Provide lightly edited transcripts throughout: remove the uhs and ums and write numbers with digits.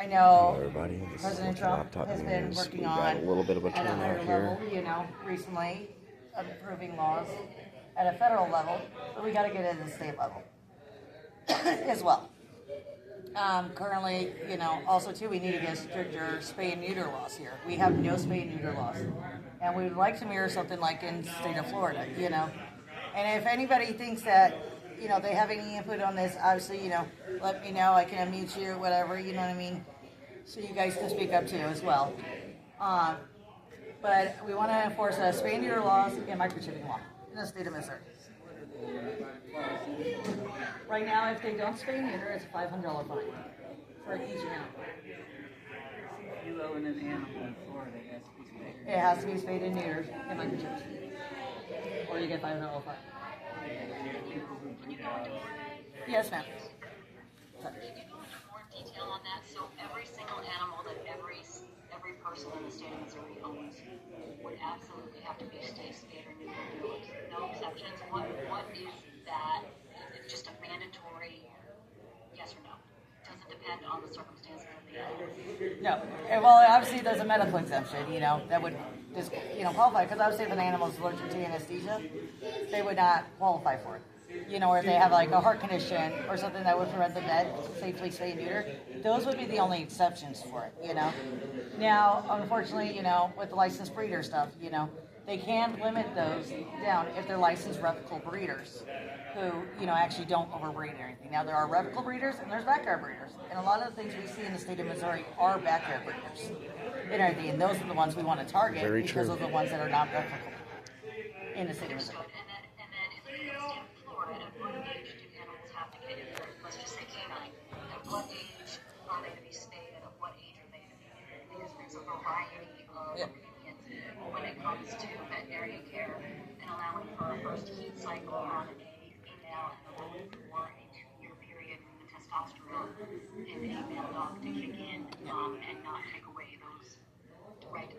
I know everybody. This President is what Trump laptop has been means. working We on got a little bit of a at a higher turnout here. level, recently, approving laws at a federal level, but we got to get it at the state level as well. Currently, also too, we need to get stricter spay and neuter laws here. We have no spay and neuter laws, and we would like to mirror something like in the state of Florida. And if anybody thinks that, they have any input on this, obviously, let me know. I can unmute you, whatever. You know what I mean? So you guys can speak up too as well. But we want to enforce a spay and neuter laws and microchipping law in the state of Missouri. Right now, if they don't spay and neuter, it's a $500 fine for each animal. If you own an animal in Florida, It has to be spayed and neutered and microchipped, or you get $500 fine. Yes, ma'am. Can you go into more detail on that? So every single animal that every person in the state of Missouri owns would absolutely have to be spayed or neutered. No exceptions. What is that? Is it just a mandatory yes or no? Does it depend on the circumstances of the animal? No. Well, obviously there's a medical exemption, that would just, qualify. Because obviously if an animal is allergic to anesthesia, they would not qualify for it. Or if they have like a heart condition or something that would prevent them to safely spay and neuter, those would be the only exceptions for it, Now, unfortunately, with the licensed breeder stuff, they can limit those down if they're licensed reputable breeders who, actually don't overbreed or anything. Now, there are reputable breeders and there's backyard breeders. And a lot of the things we see in the state of Missouri are backyard breeders and everything. And those are the ones we want to target because those are the ones that are not replicable in the state of Missouri. And then in the state of Florida, at what age do animals have to get in there? Let's just say canine. At what age are they to be spayed and at what age are they to be neutered? Because there's a variety of opinions when it comes to veterinary care and allowing for a first heat cycle on a female and allowing for a 2-year period for the testosterone in a male dog to kick in and not take away those right.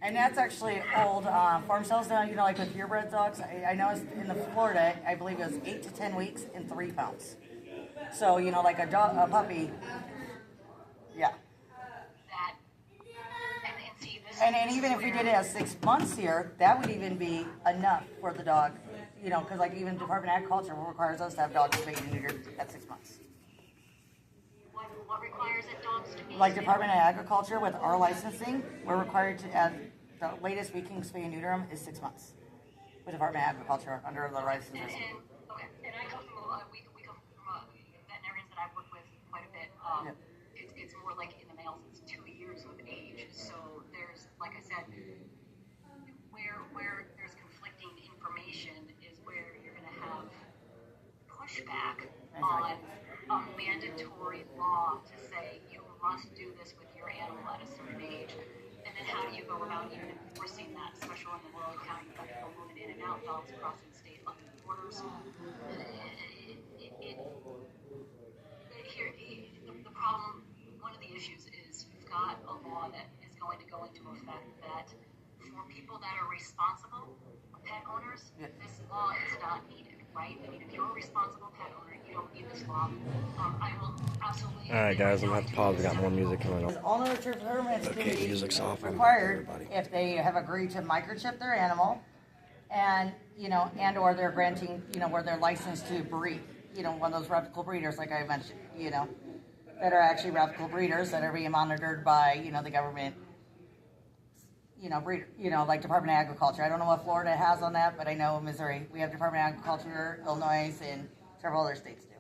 And that's actually old farm cells now, like with purebred dogs. I know in the Florida, I believe it was 8 to 10 weeks and 3 pounds. So, like a puppy, yeah. That, and see, this And even if we did it at 6 months here, that would even be enough for the dog, because like even Department of Agriculture requires us to have dogs spayed and neutered at 6 months. What requires it dogs to be? Like Department of Agriculture with our licensing, we're required to add the latest we can spay and neuter them is 6 months with Department of Agriculture under the license. Okay, and I come from we come from veterinarians that I've worked with quite a bit. It's more like in the males, it's 2 years of age. So there's, like I said, where there's conflicting information is where you're going to have pushback on a mandatory law to say you must do this with your animal at a certain age. And then how do you go about even enforcing that, especially in the rural county? You've got people moving in and out, dogs crossing state borders. The problem, one of the issues is you've got a law that is going to go into effect that for people that are responsible pet owners, this law is not needed, right? I mean, if you're a responsible pet owner, you don't need this law. I will absolutely. Alright guys, I'm gonna have to pause. We got more music coming up. All nurture permits can be music's off. required if they have agreed to microchip their animal and, and or they're granting, where they're licensed to breed, one of those reputable breeders like I mentioned, that are actually reputable breeders that are being monitored by, the government, breeder, like Department of Agriculture. I don't know what Florida has on that, but I know in Missouri we have Department of Agriculture, Illinois, and several other states do.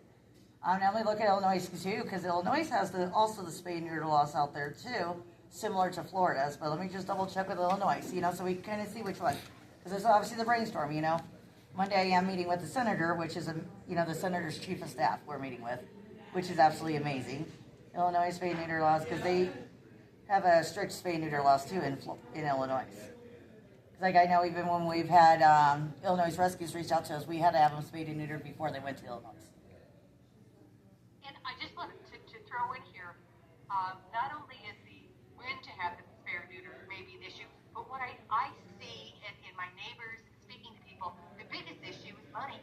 Now we look at Illinois too, because Illinois has also the spay and neuter laws out there too, similar to Florida's. But let me just double check with Illinois, so we kind of see which one. Because there's obviously the brainstorm, Monday I am meeting with the senator, which is the senator's chief of staff we're meeting with, which is absolutely amazing. Illinois spay and neuter laws, because they have a strict spay and neuter laws too in Illinois. Like I know even when we've had Illinois Rescues reach out to us, we had to have them spayed and neutered before they went to Illinois. And I just wanted to throw in here, not only is the when to have the spay or neuter maybe an issue, but what I see in my neighbors, speaking to people, the biggest issue is money.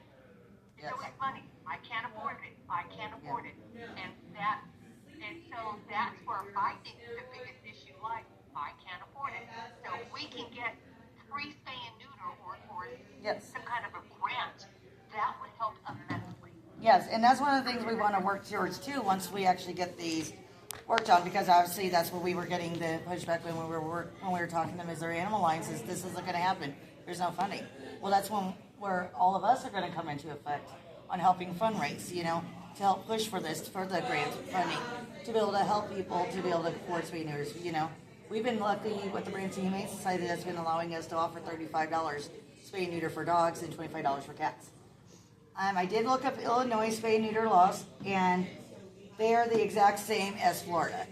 It's always money. I can't afford it. I can't afford it. And so so that's where I think the biggest issue lies. I can't afford it. So if we can get free spay and neuter or Yes. some kind of a grant, that would help immensely. Yes, and that's one of the things we want to work towards too. Once we actually get these worked on, because obviously that's what we were getting the pushback when we were talking to Missouri Animal Alliance is this isn't going to happen. There's no funding. Well, that's when where all of us are going to come into effect on helping fundraise. To help push for this for the grant funding to be able to help people to be able to afford spay neuters. We've been lucky with the Branson Humane Society that's been allowing us to offer $35 spay and neuter for dogs and $25 for cats. I did look up Illinois spay and neuter laws, and they are the exact same as Florida.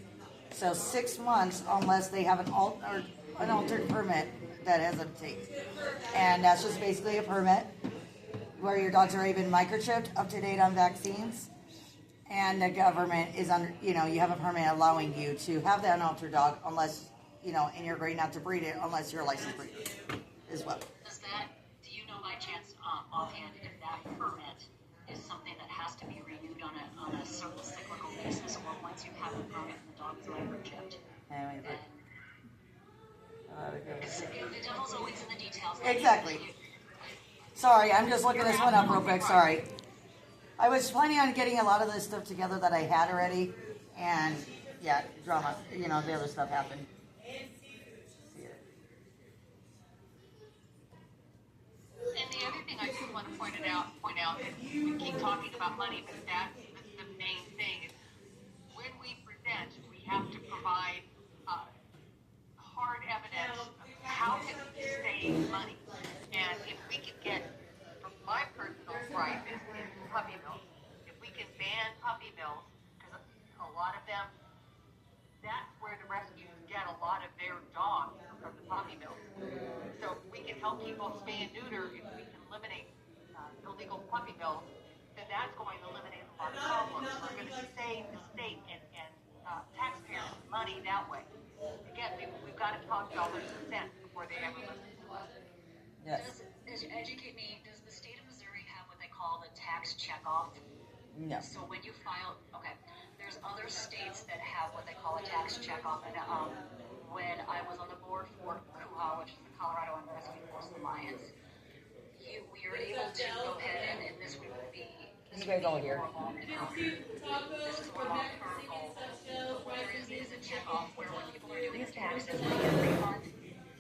So 6 months unless they have an altered permit that has obtained. And that's just basically a permit where your dogs are even microchipped, up to date on vaccines, and the government is under, you have a permit allowing you to have that unaltered dog unless, and you're agreeing not to breed it unless you're a licensed breeder as well. Do you know by chance, offhand, if that permit is something that has to be renewed on a certain cyclical basis, or once you have a permit and the dog is microchipped? The devil's always in the details. Exactly. Sorry, I'm just looking this one up real quick. Sorry. I was planning on getting a lot of this stuff together that I had already, and yeah, drama. The other stuff happened. And the other thing I just want to point out is we keep talking about money, but that's the main thing. Is when we present, we have to provide hard evidence of how to save money. And if we can get, from my personal gripe, is puppy mills. If we can ban puppy mills, because a lot of them, that's where the rescues get a lot of their dogs from the puppy mills. So if we can help people spay and neuter, if we can eliminate illegal puppy mills, then that's going to eliminate a lot of problems. We're going to save the state and taxpayers money that way. Again, we've got to talk dollars and cents before they ever listen to us. Yes. Educate me, does the state of Missouri have what they call the tax checkoff? No. So when you file, there's other states that have what they call a tax checkoff. And when I was on the board for CUHA, which is the Colorado and Rescue Force Alliance, we are able to go ahead and this would be You guys all here. This is more long-term goal. What there is a checkoff where when people are doing taxes every month,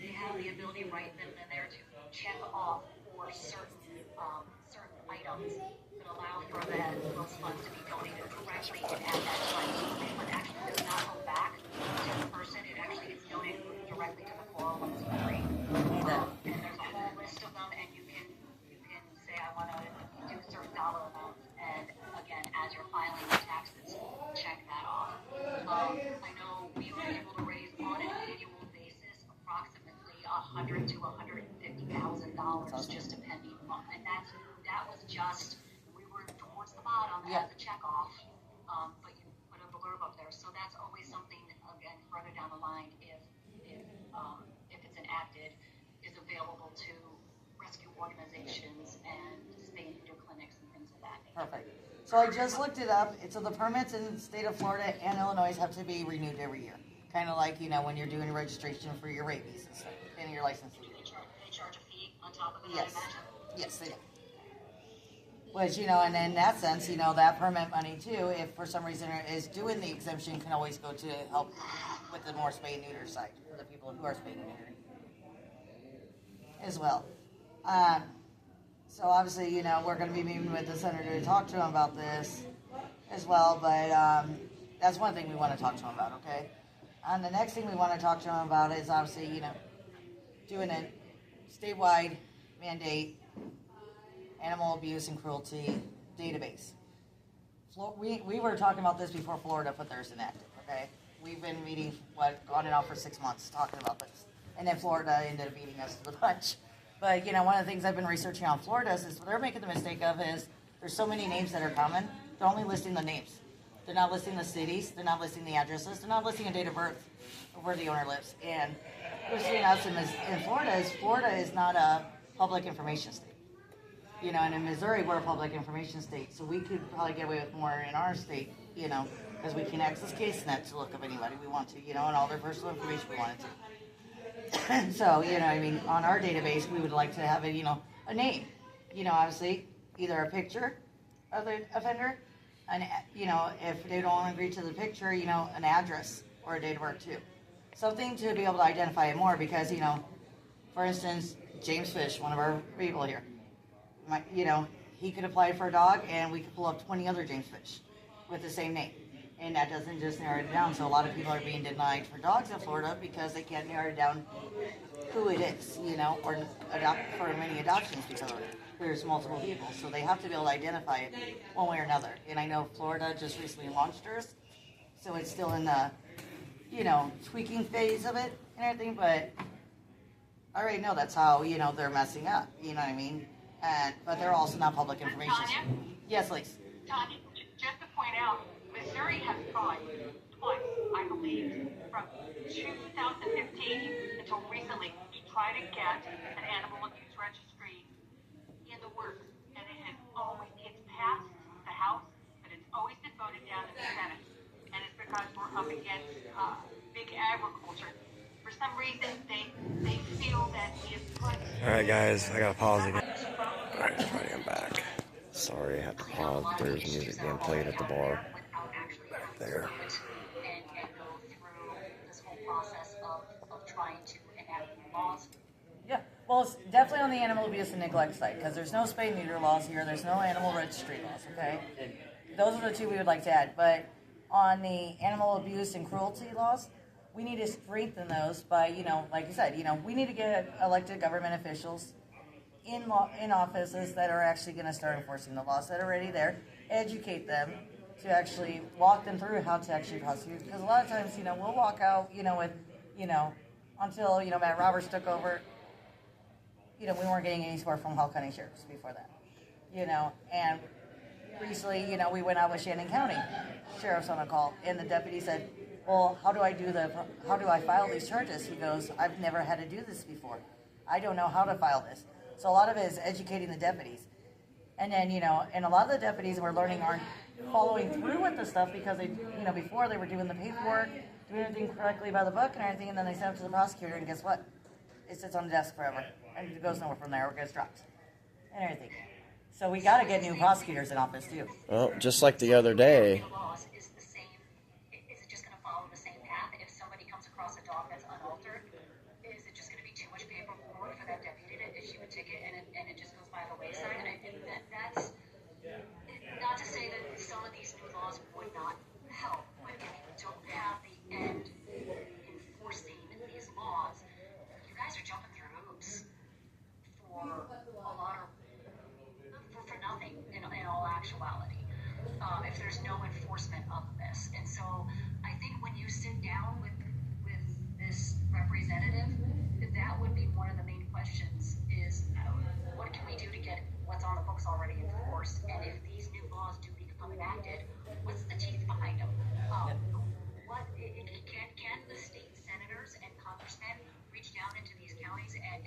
they have the ability right then and there to check off for certain items that allow for those funds to be donated directly and at that time. So the refund actually does not go back to the person. It actually gets donated directly to the 401c3. And there's a whole list of them, and you can say I want to do certain dollar amounts, and again, as you're filing your taxes, check that off. I know we were able to raise on an annual basis approximately $100,000 to $150,000, just depending on, and that was just, we were towards the bottom as a checkoff, but you put a blurb up there, so that's always something, again, further down the line, if it's enacted, is available to rescue organizations and spay and neuter clinics and things of that nature. Perfect. So I just looked it up. So the permits in the state of Florida and Illinois have to be renewed every year. Kind of like, when you're doing registration for your rabies and stuff, and your license. They charge a fee on top of it, Yes. I imagine. Yes, they do. Which, and in that sense, that permit money too, if for some reason it is doing the exemption, can always go to help with the more spay and neuter side for the people who are spay and neuter as well. So obviously, we're going to be meeting with the senator to talk to him about this as well, but that's one thing we want to talk to him about, okay? And the next thing we want to talk to him about is obviously, doing a statewide mandate animal abuse and cruelty database. We were talking about this before Florida put theirs enacted, okay? We've been meeting, on and off for 6 months talking about this. And then Florida ended up beating us to the punch. But, one of the things I've been researching on Florida is what they're making the mistake of is there's so many names that are common, they're only listing the names. They're not listing the cities, they're not listing the addresses, they're not listing a date of birth of where the owner lives. And what's between us in Florida is not a public information state. And in Missouri, we're a public information state, so we could probably get away with more in our state, because we can access CaseNet to look up anybody we want to, and all their personal information we wanted to. So, I mean, on our database, we would like to have a name, obviously, either a picture of the offender, and, if they don't want to agree to the picture, an address or a date of birth too. Something to be able to identify it more because, for instance, James Fish, one of our people here, he could apply for a dog and we could pull up 20 other James Fish with the same name. And that doesn't just narrow it down. So a lot of people are being denied for dogs in Florida because they can't narrow down who it is, or adopt for many adoptions because there's multiple people. So they have to be able to identify it one way or another. And I know Florida just recently launched theirs, so it's still in the, tweaking phase of it and everything, but I already know that's how, they're messing up, you know what I mean? But they're also not public information. Tanya? Yes, please. Tanya, just to point out, Missouri has tried twice, I believe, from 2015 until recently, to try to get an animal abuse registry in the works, and it's passed the House, but it's always been voted down in the Senate, and it's because we're up against big agriculture. For some reason, they feel that we have put... Alright guys, I gotta pause again. Alright, everybody, I'm back. Sorry, I had to pause. There's music being played at the bar. Back there. And go through this whole process of trying to enact new laws. Yeah, well, it's definitely on the animal abuse and neglect side because there's no spay and neuter laws here. There's no animal registry laws, okay? Those are the two we would like to add. But on the animal abuse and cruelty laws, we need to strengthen those by, like you said, we need to get elected government officials in offices that are actually going to start enforcing the laws that are already there, educate them to actually walk them through how to actually prosecute. Because a lot of times, we'll walk out, with, until, Matt Roberts took over, we weren't getting any support from Hall County Sheriffs before that, and recently, we went out with Shannon County Sheriff's on a call, and the deputy said, well, how do I file these charges? He goes, I've never had to do this before. I don't know how to file this. So a lot of it is educating the deputies. And then, and a lot of the deputies we're learning aren't following through with the stuff because they, before they were doing the paperwork, doing everything correctly by the book and everything, and then they send it to the prosecutor, and guess what? It sits on the desk forever, and it goes nowhere from there, or gets dropped, and everything. So we got to get new prosecutors in office, too. Well, just like the other day. Is the same, is it just going to follow the same path? If somebody comes across a dog that's unaltered, is it just going to be too much paperwork for that deputy to issue a ticket and it just goes by the wayside? And that's not to say that some of these new laws would not help, but if you don't have the end enforcing these laws, you guys are jumping through hoops for a lot of for nothing in all actuality, if there's no enforcement of this. And so I think when you sit down with this representative, that would be one of the main questions is what can we do to get what's on the books already enforced, and if these new laws do become enacted, what's the teeth behind them? Can the state senators and congressmen reach down into these counties and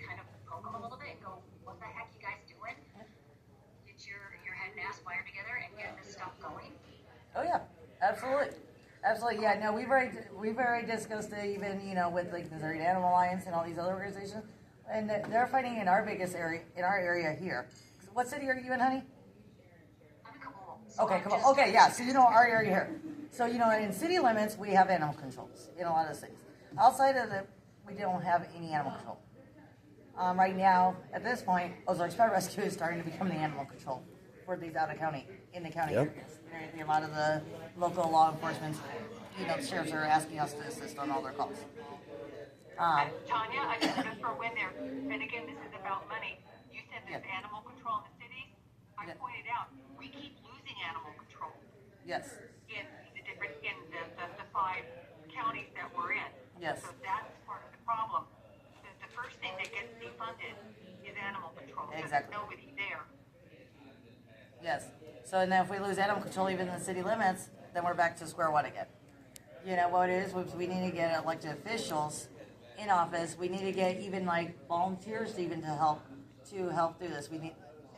kind of poke them a little bit and go, what the heck you guys doing? Get your head and ass wired together and get this stuff going. Oh yeah, absolutely, yeah. No, we've already discussed it, even with like Missouri Animal Alliance and all these other organizations, and they're fighting in our biggest area, in our area here. What city are you in, honey? I'm in Kabul. So Okay, come on. Okay, yeah. So our area here. So in city limits we have animal controls in a lot of cities. Outside of we don't have any animal control. Right now, at this point, Ozark Pet Rescue is starting to become the animal control for these in the county Yep. areas. A lot of the local law enforcement, sheriffs are asking us to assist on all their calls. Tanya, I just want to throw in there, and again, this is about money. You said there's animal control in the cities. I pointed out, we keep losing animal control Yes. in the 5 counties that we're in. Yes. So that's part of the problem. The first thing that gets defunded is animal control. Exactly. There's nobody there. Yes. So and then if we lose animal control even in the city limits, then we're back to square one again. What it is, we need to get elected officials in office. We need to get even like volunteers even to help do this.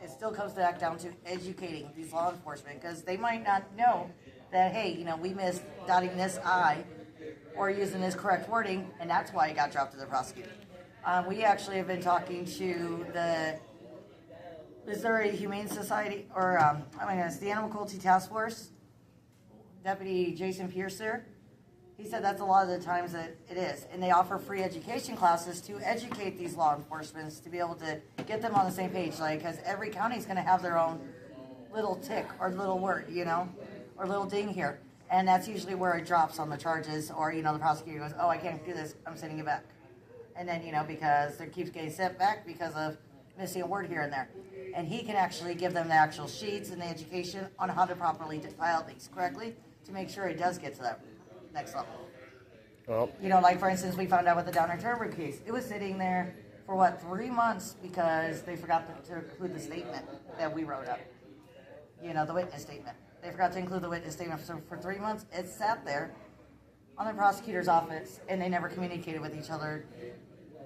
It still comes back down to educating these law enforcement because they might not know that, hey, you know, we missed dotting this I or using this correct wording, and that's why it got dropped to the prosecutor. We actually have been talking to the Missouri Humane Society, or the Animal Cruelty Task Force, Deputy Jason Pierce there. He said that's a lot of the times that it is. And they offer free education classes to educate these law enforcement to be able to get them on the same page. Like, because every county is going to have their own little tick or little word, you know, or little ding here. And that's usually where it drops on the charges, or, you know, the prosecutor goes, oh, I can't do this, I'm sending it back. And then, you know, because it keeps getting sent back because of missing a word here and there. And he can actually give them the actual sheets and the education on how to properly file things correctly to make sure it does get to that next level. Well, You know, like for instance, we found out with the Downer Turnberg case. It was sitting there for what, 3 months because they forgot to include the statement that we wrote up. You know, the witness statement. They forgot to include the witness statement. So for 3 months, it sat there on the prosecutor's office, and they never communicated with each other,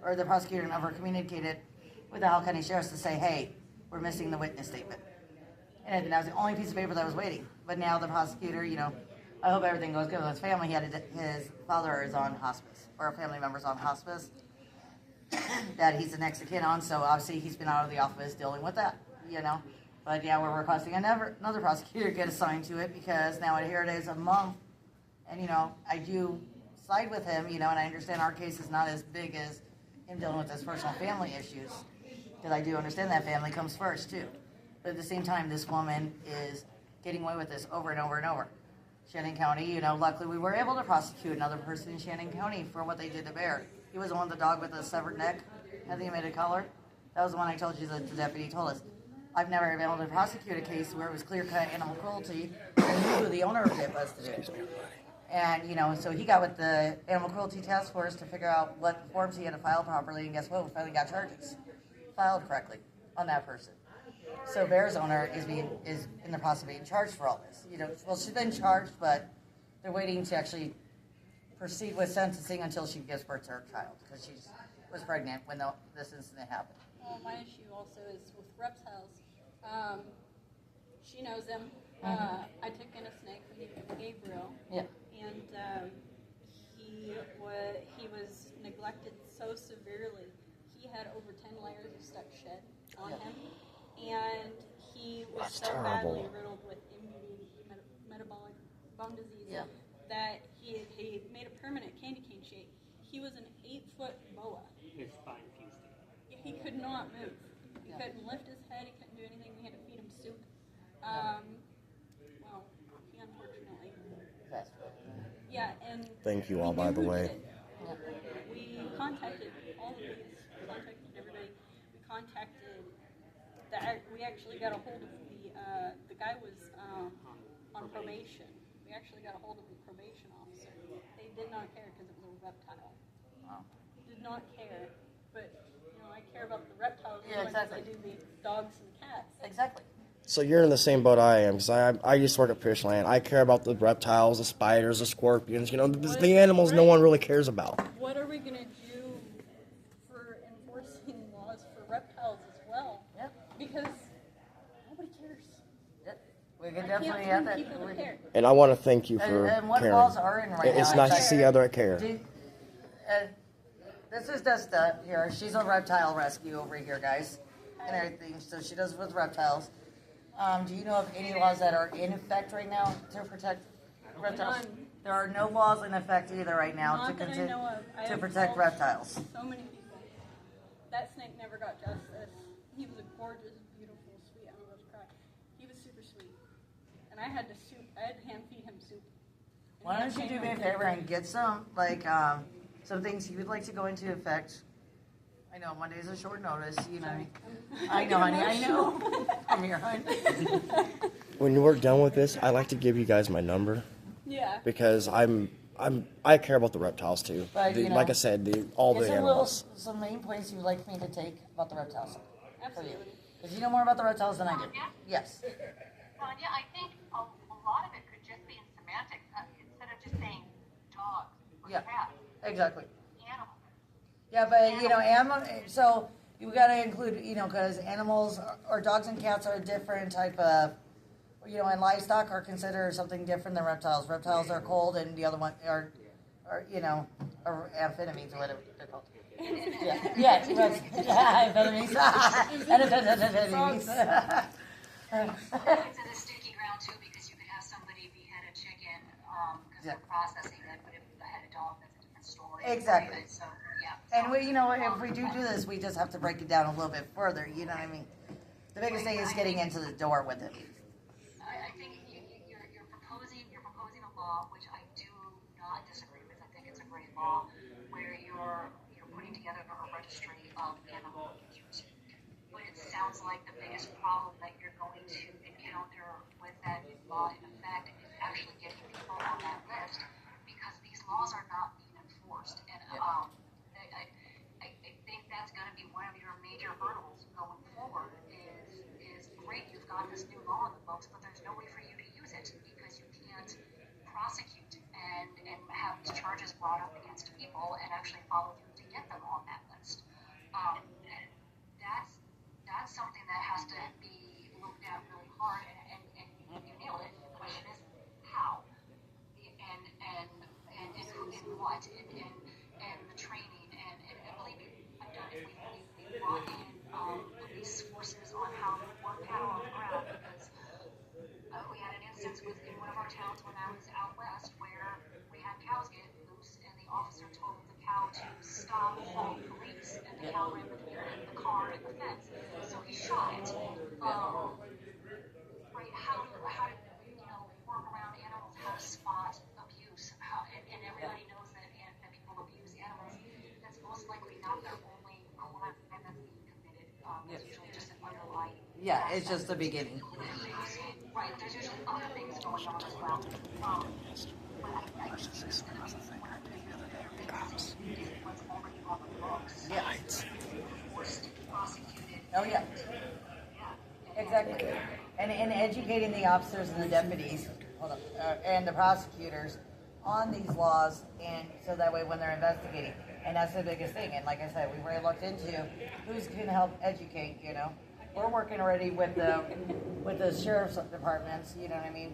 or the prosecutor never communicated with the Howell County Sheriff's to say, hey, we're missing the witness statement. And that was the only piece of paper that was waiting. But now the prosecutor, you know, I hope everything goes good with his family. His father is on hospice, or a family member's on hospice that he's the next of kin on. So obviously he's been out of the office dealing with that, you know. But yeah, we're requesting another prosecutor get assigned to it because now here it is a month. And, you know, I do side with him, you know, and I understand our case is not as big as him dealing with his personal family issues. Because I do understand that family comes first, too. But at the same time, this woman is getting away with this over and over and over. Shannon County, you know, luckily we were able to prosecute another person in Shannon County for what they did to Bear. He was the one with the dog with the severed neck, had the emitted collar. That was the one I told you that the deputy told us. I've never been able to prosecute a case where it was clear-cut animal cruelty and who the owner of it was to do. And, you know, so he got with the Animal Cruelty Task Force to figure out what forms he had to file properly, and guess what? We finally got charges filed correctly on that person. So Bear's owner is in the process of being charged for all this. You know, well, she's been charged, but they're waiting to actually proceed with sentencing until she gives birth to her child, because she was pregnant when this incident happened. Well, my issue also is with reptiles. She knows him. I took in a snake from Gabriel. Yeah. And he was neglected so severely. He had over 10 layers of stuck shed on him, and he was That's so terrible. badly riddled with metabolic bone disease that he made a permanent candy cane shape. He was an 8-foot boa. His spine fused together. He could not move. He couldn't lift his head. He couldn't do anything. We had to feed him soup. Well, he unfortunately. Yeah, and thank you all, we by the knew who way. did it. We contacted all of these. We contacted everybody. We contacted. We actually got a hold of the guy was on probation. We actually got a hold of the probation officer. They did not care because it was a reptile. Did not care, but you know I care about the reptiles as much as I do the dogs and cats. Exactly. So you're in the same boat I am, because I used to work at Fishland. I care about the reptiles, the spiders, the scorpions, you know, the animals no one really cares about. What are we going to do for enforcing laws for reptiles as well? Yep. Because nobody cares. Yep. We can I definitely can't have find that. people that care. And I want to thank you And for what caring. laws are in right now? It's nice to see other care. This is Desta here. She's a reptile rescue over here, guys, and everything. So she does it with reptiles. Do you know of any laws that are in effect right now to protect reptiles? None. There are no laws in effect either right now Not that I know of. I to have protect called reptiles. So many people. That snake never got justice. He was a gorgeous, beautiful, sweet. I'm about to cry. He was super sweet, and I had to hand feed him soup. And Why he don't you had do me a pain favor and get some some things you would like to go into effect? I know Monday is a short notice, you know. I know, honey. I know. Come here, honey. When we're done with this, I like to give you guys my number, Yeah. because I care about the reptiles too. But, you know, like I said, all the animals. Some main points you would like me to take about the reptiles. Absolutely. Because you know more about the reptiles than I do. Yes. Tanya, I think a lot of it could just be in semantics. Instead of just saying dogs or Yeah. cats, Exactly. animals. Yeah, but you know, so you got to include, you know, because animals or dogs and cats are a different type of you know, and livestock are considered something different than reptiles. Reptiles are cold, and the other one are you know, are amphetamines or whatever they're called. Yeah, amphetamines. Amphetamines. It's in a sticky ground too because you could have somebody behead a chicken because they're processing it, but if you behead a dog, that's a different story. Exactly. Right? So yeah. And we, you know, if we do this, we just have to break it down a little bit further. You know what I mean? The biggest thing is getting into the door with it. I think you're proposing a law which I do not disagree with. I think it's a great law where you're putting together a registry of animal abuse. But it sounds like the biggest problem that you're going to encounter with that law in effect is actually getting people on that list because these laws are not being enforced. And I think that's going to be one of your major hurdles going forward. Is great, you've got this new law in the books, but there's no way for you to use it because you can't prosecute and have charges brought up against people and actually follow through to get them on that list. And that's something that has to be looked at really hard, and you nailed it. The question is how, and who and what, and the training, and believe me, I've done it. We brought in police forces on how to work cattle on the ground because we had an instance in one of our towns when I was out west where we had cows get loose and the officer told the cow to stop and call the police and the cow ran between the car and the fence. So he shot it. Right? How to work around animals, how to spot abuse, and everybody knows that people abuse animals. That's most likely not their only crime that's being committed. It's usually just an underlying. Yeah, it's just the beginning. Right, there's usually other things going on as well. But I just think it's going to be one of the bigger things is what's already on the books. Yeah. Forced, prosecuted. Oh yeah. Exactly. And educating the officers and the deputies, and the prosecutors on these laws, and so that way when they're investigating, and that's the biggest thing. And like I said, we really looked into who's going to help educate. You know, we're working already with the sheriff's departments. You know what I mean?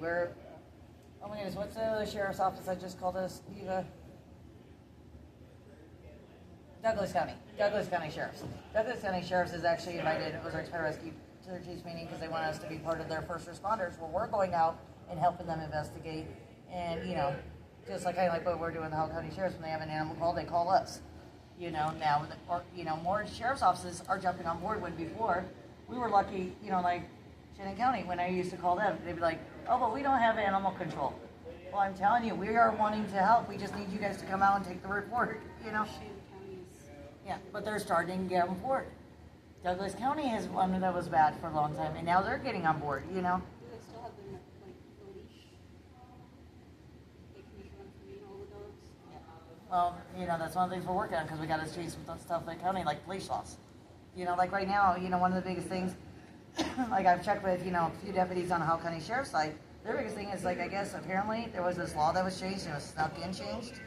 Oh my goodness, what's the sheriff's office I just called us, Eva? Douglas County Sheriff's. Douglas County Sheriff's is actually invited Ozark Pet Rescue to their chief's meeting because they want us to be part of their first responders where we're going out and helping them investigate. And, you know, just like what we're doing with the Howell County Sheriff's, when they have an animal call, they call us. You know, now, more sheriff's offices are jumping on board when before we were lucky, you know, like Shannon County, when I used to call them, they'd be like, oh, but we don't have animal control. Well, I'm telling you, we are wanting to help. We just need you guys to come out and take the report, you know. Yeah, but they're starting to get on board. Douglas County is one that was bad for a long time, and now they're getting on board, you know. Do they still have the leash? They can just run free and all the dogs? Well, you know, that's one of the things we're working on because we got to change some stuff in the county, like police laws. You know, like right now, you know, one of the biggest things, like I've checked with, you know, a few deputies on the Howell County Sheriff's side, their biggest thing is, like, I guess apparently there was this law that was changed, and it was snuck in changed,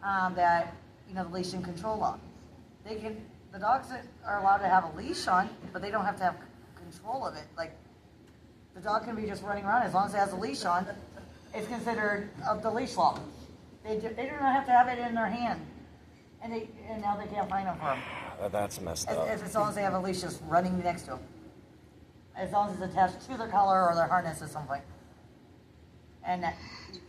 that, you know, the leash and control law. The dogs are allowed to have a leash on, but they don't have to have control of it. Like, the dog can be just running around as long as it has a leash on. It's considered of the leash law. They do not have to have it in their hand, and now they can't find them for them. That's messed up. As long as they have a leash just running next to them, as long as it's attached to their collar or their harness at some point. And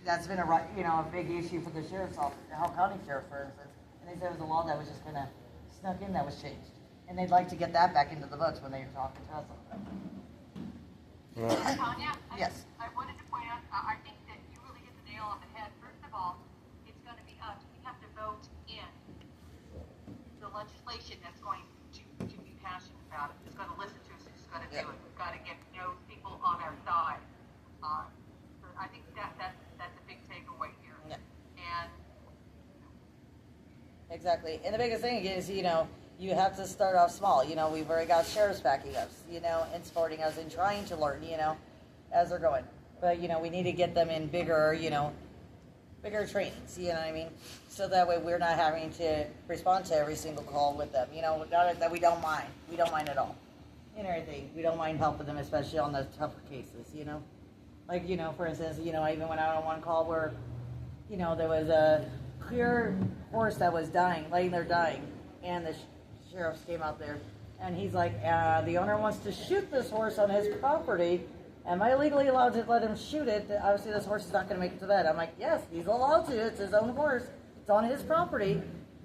that's been a big issue for the sheriff's office, the Howell County Sheriff, for instance. And they said it was a law that was just kind of snuck in that was changed, and they'd like to get that back into the books when they're talking to us. Tanya, Yes. I wanted to point out, I think that you really hit the nail on the head. First of all, it's going to be up. We have to vote in the legislation that's going to be passionate about it. It's going to listen to us. It's going to do it. We've got to get those people on our side. So I think that's a big takeaway here. Yeah. And Exactly. And the biggest thing is, you know, you have to start off small. You know, we've already got sheriffs backing us, you know, and supporting us and trying to learn, you know, as they're going. But, you know, we need to get them in bigger trainings, you know what I mean? So that way we're not having to respond to every single call with them, you know, not that we don't mind. We don't mind at all. And everything. We don't mind helping them, especially on the tougher cases, you know? Like, for instance, I even went out on one call where, there was a clear horse that was dying, laying there dying, and the sheriffs came out there, and he's like, the owner wants to shoot this horse on his property. Am I legally allowed to let him shoot it? Obviously, this horse is not going to make it to that. I'm like, yes, he's allowed to. It's his own horse. It's on his property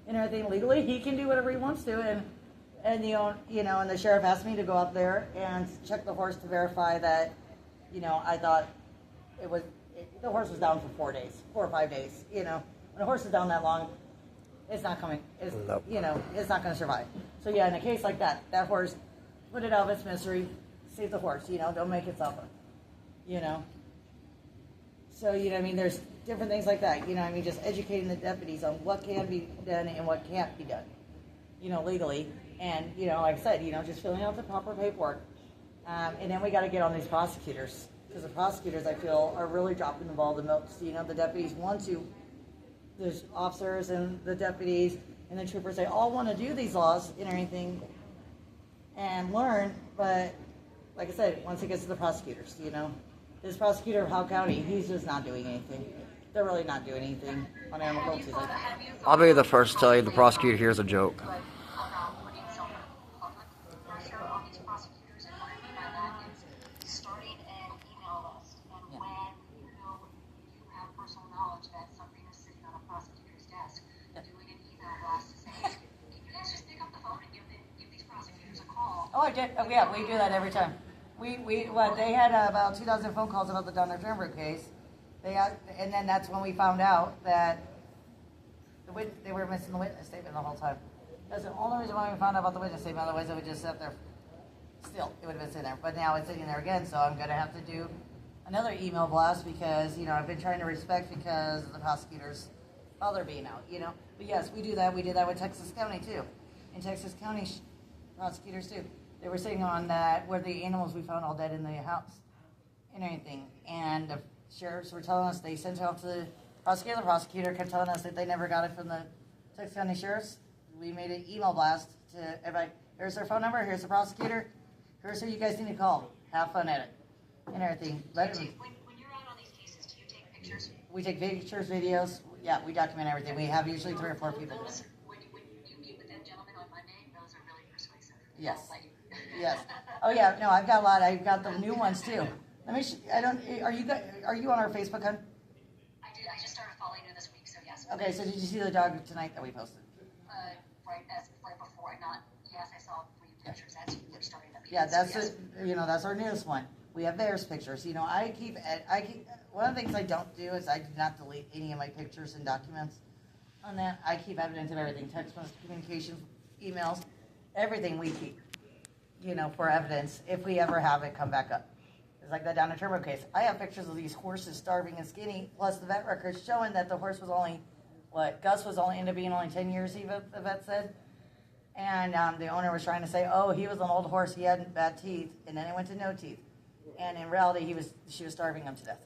and everything. Legally, he can do whatever he wants to. And and the sheriff asked me to go up there and check the horse to verify that, I thought the horse was down for 4 days, 4 or 5 days. When a horse is down that long, it's not coming. Nope. It's not going to survive. So yeah, in a case like that horse, put it out of its misery, save the horse. Don't make it suffer. So there's different things like that. Just educating the deputies on what can be done and what can't be done. Legally, and like I said, just filling out the proper paperwork. And then we got to get on these prosecutors, because the prosecutors, I feel, are really dropping the ball the most. The deputies want to. There's officers and the deputies and the troopers. They all want to do these laws and everything and learn, but like I said, once it gets to the prosecutors, this prosecutor of Howe County, he's just not doing anything. They're really not doing anything on animal cruelty. I'll be the first to tell you the prosecutor here is a joke. About putting someone public pressure on these prosecutors, and what I mean by that is starting an email list. And when you have personal knowledge that something is sitting on a prosecutor's desk, doing an email blast to say, hey, can you guys just pick up the phone and give these prosecutors a call? Oh, I did. Oh, yeah, we do that every time. They had about 2,000 phone calls about the Donna Turnberg case. And then that's when we found out that they were missing the witness statement the whole time. That's the only reason why we found out about the witness statement. Otherwise, it would just sit there. Still, it would have been sitting there. But now it's sitting there again, so I'm going to have to do another email blast because, I've been trying to respect because of the prosecutors while they're being out, But yes, we do that. We did that with Texas County, too. In Texas County, prosecutors, too. They were sitting on that where the animals we found all dead in the house and everything. And the sheriffs were telling us they sent it off to the prosecutor. The prosecutor kept telling us that they never got it from the Texas County sheriffs. We made an email blast to everybody. Here's their phone number. Here's the prosecutor. Here's who you guys need to call. Have fun at it and everything. When you're out on these cases, do you take pictures? We take pictures, videos. Yeah, we document everything. We have usually 3 or 4 people. When you meet with that gentleman on Monday, those are really persuasive. Yes. Yes. Oh yeah. No, I've got a lot. I've got the new ones too. Let me. Are you on our Facebook, hon? I did. I just started following you this week, so yes. Okay. So did you see the dog tonight that we posted? Right before, not. Yes, I saw 3 pictures. That's you're starting to. Yeah, that's that's our newest one. We have theirs pictures. I keep. One of the things I don't do is I do not delete any of my pictures and documents. On that, I keep evidence of everything: text message, communications, emails, everything we keep. For evidence if we ever have it come back up. It's like that Donna Turbo case. I have pictures of these horses starving and skinny, plus the vet records showing that the horse was Gus was only ended up being only 10 years, the vet said. And the owner was trying to say, oh, he was an old horse, he had bad teeth, and then it went to no teeth. And in reality, she was starving him to death.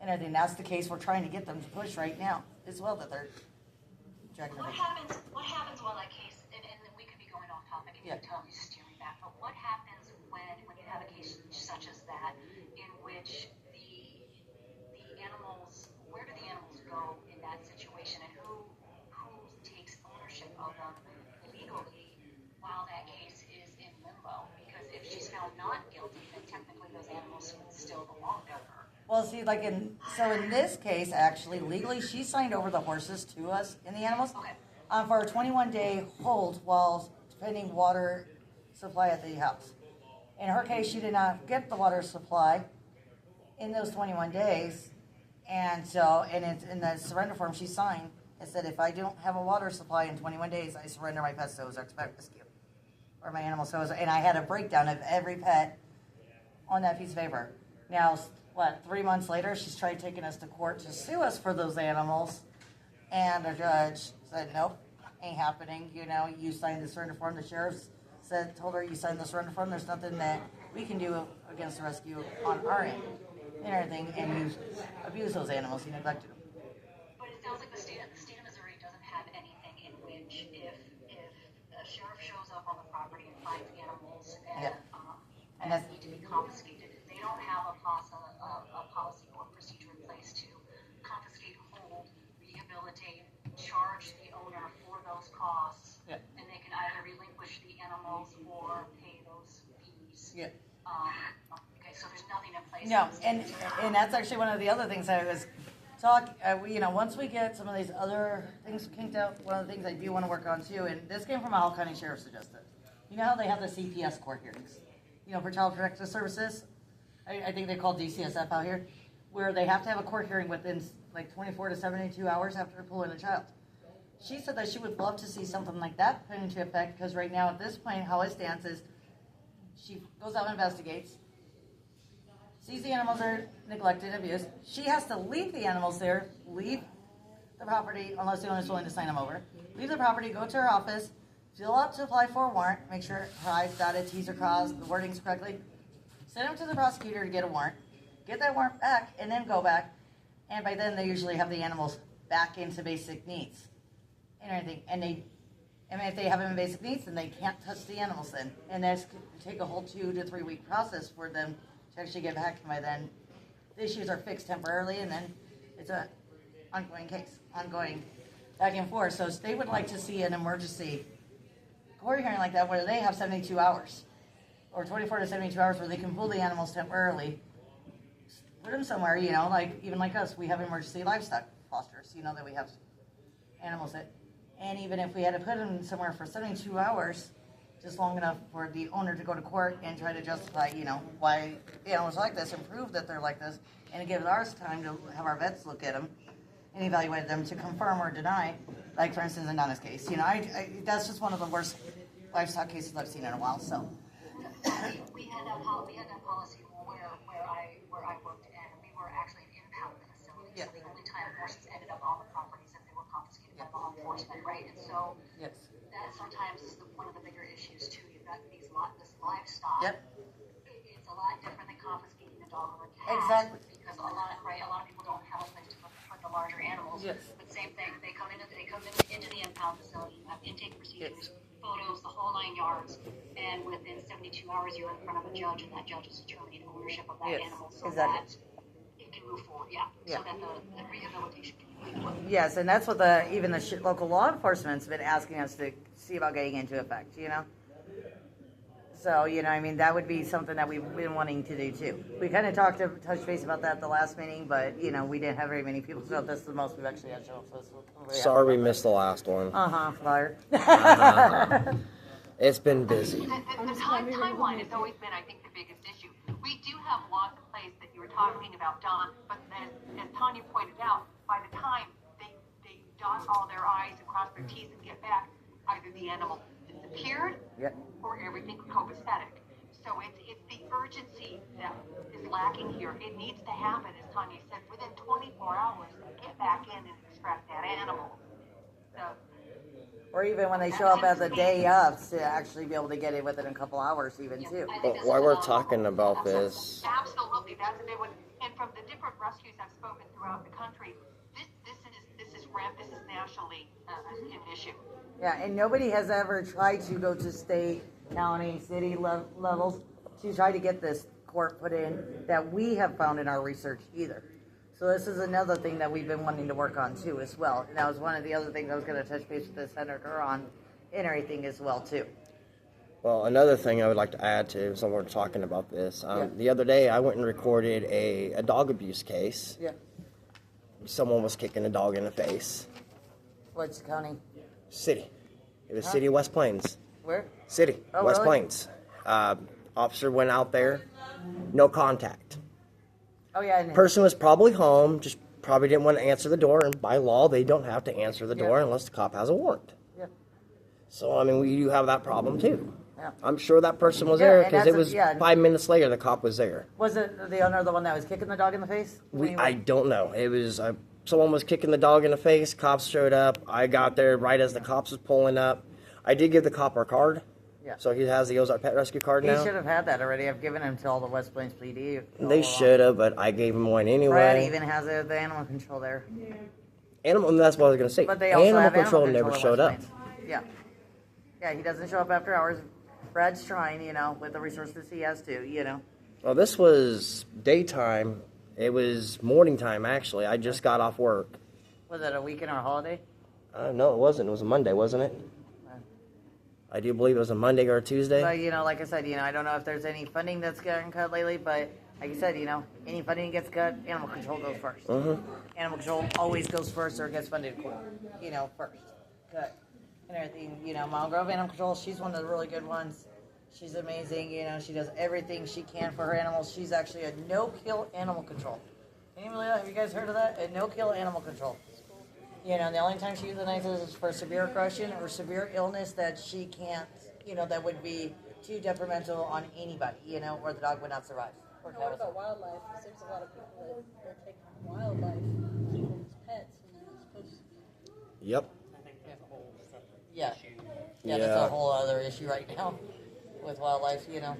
And I think that's the case we're trying to get them to push right now as well, that they're dragging What happens while that case, and we could be going off topic and you totally steer me back, but what happens when you have a case such as that in which the animals, where do the animals go in that situation, and who takes ownership of them legally while that case is in limbo? Because if she's found not guilty, then technically those animals still belong to her. Well, see, in this case, actually, legally, she signed over the horses to us and the animals for a 21-day hold while pending water supply at the house. In her case, she did not get the water supply in those 21 days, and it's in the surrender form she signed. It said, if I don't have a water supply in 21 days, I surrender my pets to Ozark Pet Rescue, or my animals to Ozark. And I had a breakdown of every pet on that piece of paper. Now, 3 months later, she's tried taking us to court to sue us for those animals, and the judge said, nope, ain't happening. You signed the surrender form. The sheriff told her, you signed the surrender form. There's nothing that we can do against the rescue on our end and everything, and you abuse those animals. You neglected them. But it sounds like the state of Missouri doesn't have anything in which if the sheriff shows up on the property and finds animals and need to be confiscated, they don't have a policy Yeah. Okay, so there's nothing in place. No, and that's actually one of the other things I was once we get some of these other things kinked out, one of the things I do want to work on too, and this came from a Hall County Sheriff suggested. You know how they have the CPS court hearings, for Child Protective Services? I think they call DCSF out here, where they have to have a court hearing within like 24 to 72 hours after pulling a child. She said that she would love to see something like that put into effect, because right now at this point, how it stands is she goes out and investigates, sees the animals are neglected, abused. She has to leave the animals there, leave the property, unless the owner is willing to sign them over. Leave the property, go to her office, fill out to apply for a warrant, make sure her I's dotted, T's are crossed, the wording's correctly. Send them to the prosecutor to get a warrant. Get that warrant back, and then go back. And by then, they usually have the animals back into basic needs and everything. And if they have them in basic needs, then they can't touch the animals then. And that's going to take a whole 2 to 3 week process for them to actually get back. And by then, the issues are fixed temporarily, and then it's an ongoing case, ongoing back and forth. So they would like to see an emergency court hearing like that, where they have 72 hours or 24 to 72 hours where they can pull the animals temporarily, put them somewhere, even like us, we have emergency livestock fosters, that we have animals that, and even if we had to put them somewhere for 72 hours, just long enough for the owner to go to court and try to justify, why the animals are like this, and prove that they're like this, and it gives ours time to have our vets look at them and evaluate them to confirm or deny, like for instance in Donna's case. That's just one of the worst livestock cases I've seen in a while, so. We had that policy where I worked, and we were actually an impound facility. Yeah. So the only time horses ended up on the properties if they were confiscated by law enforcement, right? And so Yes. that sometimes is one of the bigger issues too. You've got this livestock. Yep. It's a lot different than confiscating a dog or a cat. Exactly. Because a lot of people don't have a place to put the larger animals. Yes. But same thing, they come into the impound facility, you have intake procedures. Yes. Photos, the whole 9 yards, and within 72 hours you're in front of a judge, and that judge is determining ownership of that Yes, animal so exactly. that it can move forward, Yeah. so that the rehabilitation can move. Yes, and that's what even the local law enforcement's been asking us to see about getting into effect, So, that would be something that we've been wanting to do too. We kind of touched base about that at the last meeting, but, we didn't have very many people, so this is the most we've actually had show. Sorry we missed the last one. Flyer. It's been busy. The timeline has always been, I think, the biggest issue. We do have laws in place that you were talking about, Don, but as Tanya pointed out, by the time they dot all their I's and cross their T's and get back, either the animal disappeared or everything copacetic. So it's the urgency that is lacking here. It needs to happen, as Tanya said, within 24 hours, get back in and extract that animal. So, Or even when they show up at the day of, to actually be able to get it within a couple hours even too. But while we're talking about this, absolutely, that's a big one. And from the different rescues I've spoken throughout the country, this is nationally an issue. Yeah, and nobody has ever tried to go to state, county, city levels to try to get this court put in that we have found in our research either. So this is another thing that we've been wanting to work on too as well. And that was one of the other things I was going to touch base with the senator on and everything as well too. well, another thing I would like to add to, so we're talking about this. The other day I went and recorded a dog abuse case. Yeah. Someone was kicking a dog in the face. Which county? City. It was City of West Plains. Where? City. Oh, West really? Plains. Officer went out there. No contact. Oh yeah. And Person was probably home. Just probably didn't want to answer the door. And by law, they don't have to answer the door unless the cop has a warrant. Yeah. So, I mean, we do have that problem too. Yeah. I'm sure that person was Yeah, there and because that's it was 5 minutes later the cop was there. Was it the owner, the one that was kicking the dog in the face? I don't know. It was someone was kicking the dog in the face. Cops showed up. I got there right as the cops was pulling up. I did give the cop our card. Yeah. So he has the Ozark Pet Rescue card He now. should have had that already. I've given him to all the West Plains PD. They should have, but I gave him one anyway. Brad even has the animal control there. Animal, and that's what I was going to say. But they also Animal have control animal never control showed at up. West Plains. Yeah. Yeah, he doesn't show up after hours. Brad's trying, with the resources he has to, Well, this was daytime. It was morning time, actually. I just got off work. Was it a weekend or a holiday? No, it wasn't. It was a Monday, wasn't it? I do believe it was a Monday or a Tuesday. But, you know, like I said, you know, I don't know if there's any funding that's gotten cut lately, but like I said, you know, any funding gets cut, animal control goes first. Animal control always goes first or gets funded, you know, first. Cut. And everything, you know, Mount Grove Animal Control, she's one of the really good ones. She's amazing, you know, she does everything she can for her animals. She's actually a no-kill animal control. Can you believe that? Have you guys heard of that? A no-kill animal control. You know, the only time she euthanizes is for severe aggression or severe illness that she can't, you know, that would be too detrimental on anybody, you know, or the dog would not survive. Or What about wildlife? Because there's a lot of people that will take wildlife as pets, and they're not supposed to. Yep. Yeah. Yeah, that's a whole other issue right now with wildlife, you know.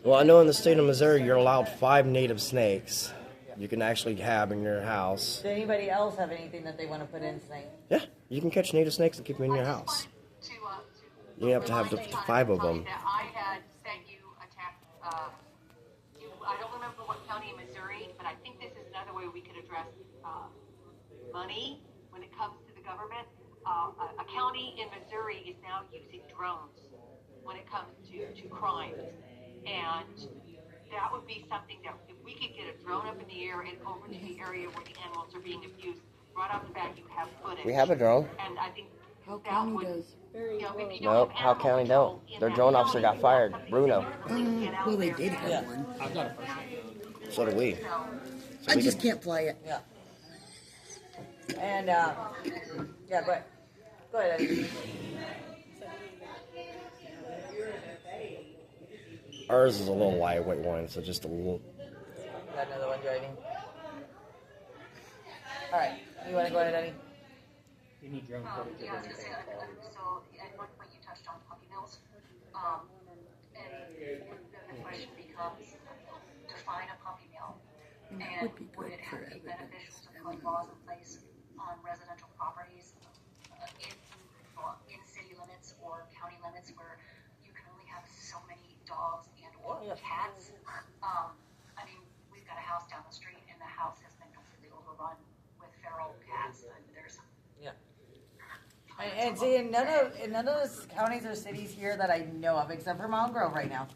Well, I know in the state of Missouri, you're allowed 5 native snakes. You can actually have in your house. Does anybody else have anything that they want to put in tonight? Yeah, you can catch native snakes and keep them in your house. You have to have the 5 of them. That I had sent you I don't remember what county in Missouri, but I think this is another way we could address money when it comes to the government. A county in Missouri is now using drones when it comes to crimes, and that would be something that if we could get a drone up in the air and over to the area where the animals are being abused, right off the bat you have footage. We have a drone. And I think How county does? you know, if you Nope, have how animal county control don't. in Their that drone officer county, got fired, Bruno. Well, they did have one. I've got a first. So do we. I just can't fly it. Yeah. And, yeah, go ahead. Go ahead, Eddie. Ours is a little lightweight one, so just a little. Got another one driving. All right, you want to go ahead, Eddie? You need drone footage Yeah, I was of gonna say, everything. so at one point you touched on puppy mills, and the question becomes, define a puppy mill, and would be would good it for be evidence, beneficial to put laws in place on residential properties in city limits or county limits where you can only have so many dogs and or cats? I mean, we've got a house down the street, and the house has been completely overrun with feral cats, and there's Yeah. And see, none of those counties or cities here that I know of, except for Mountain Grove right now,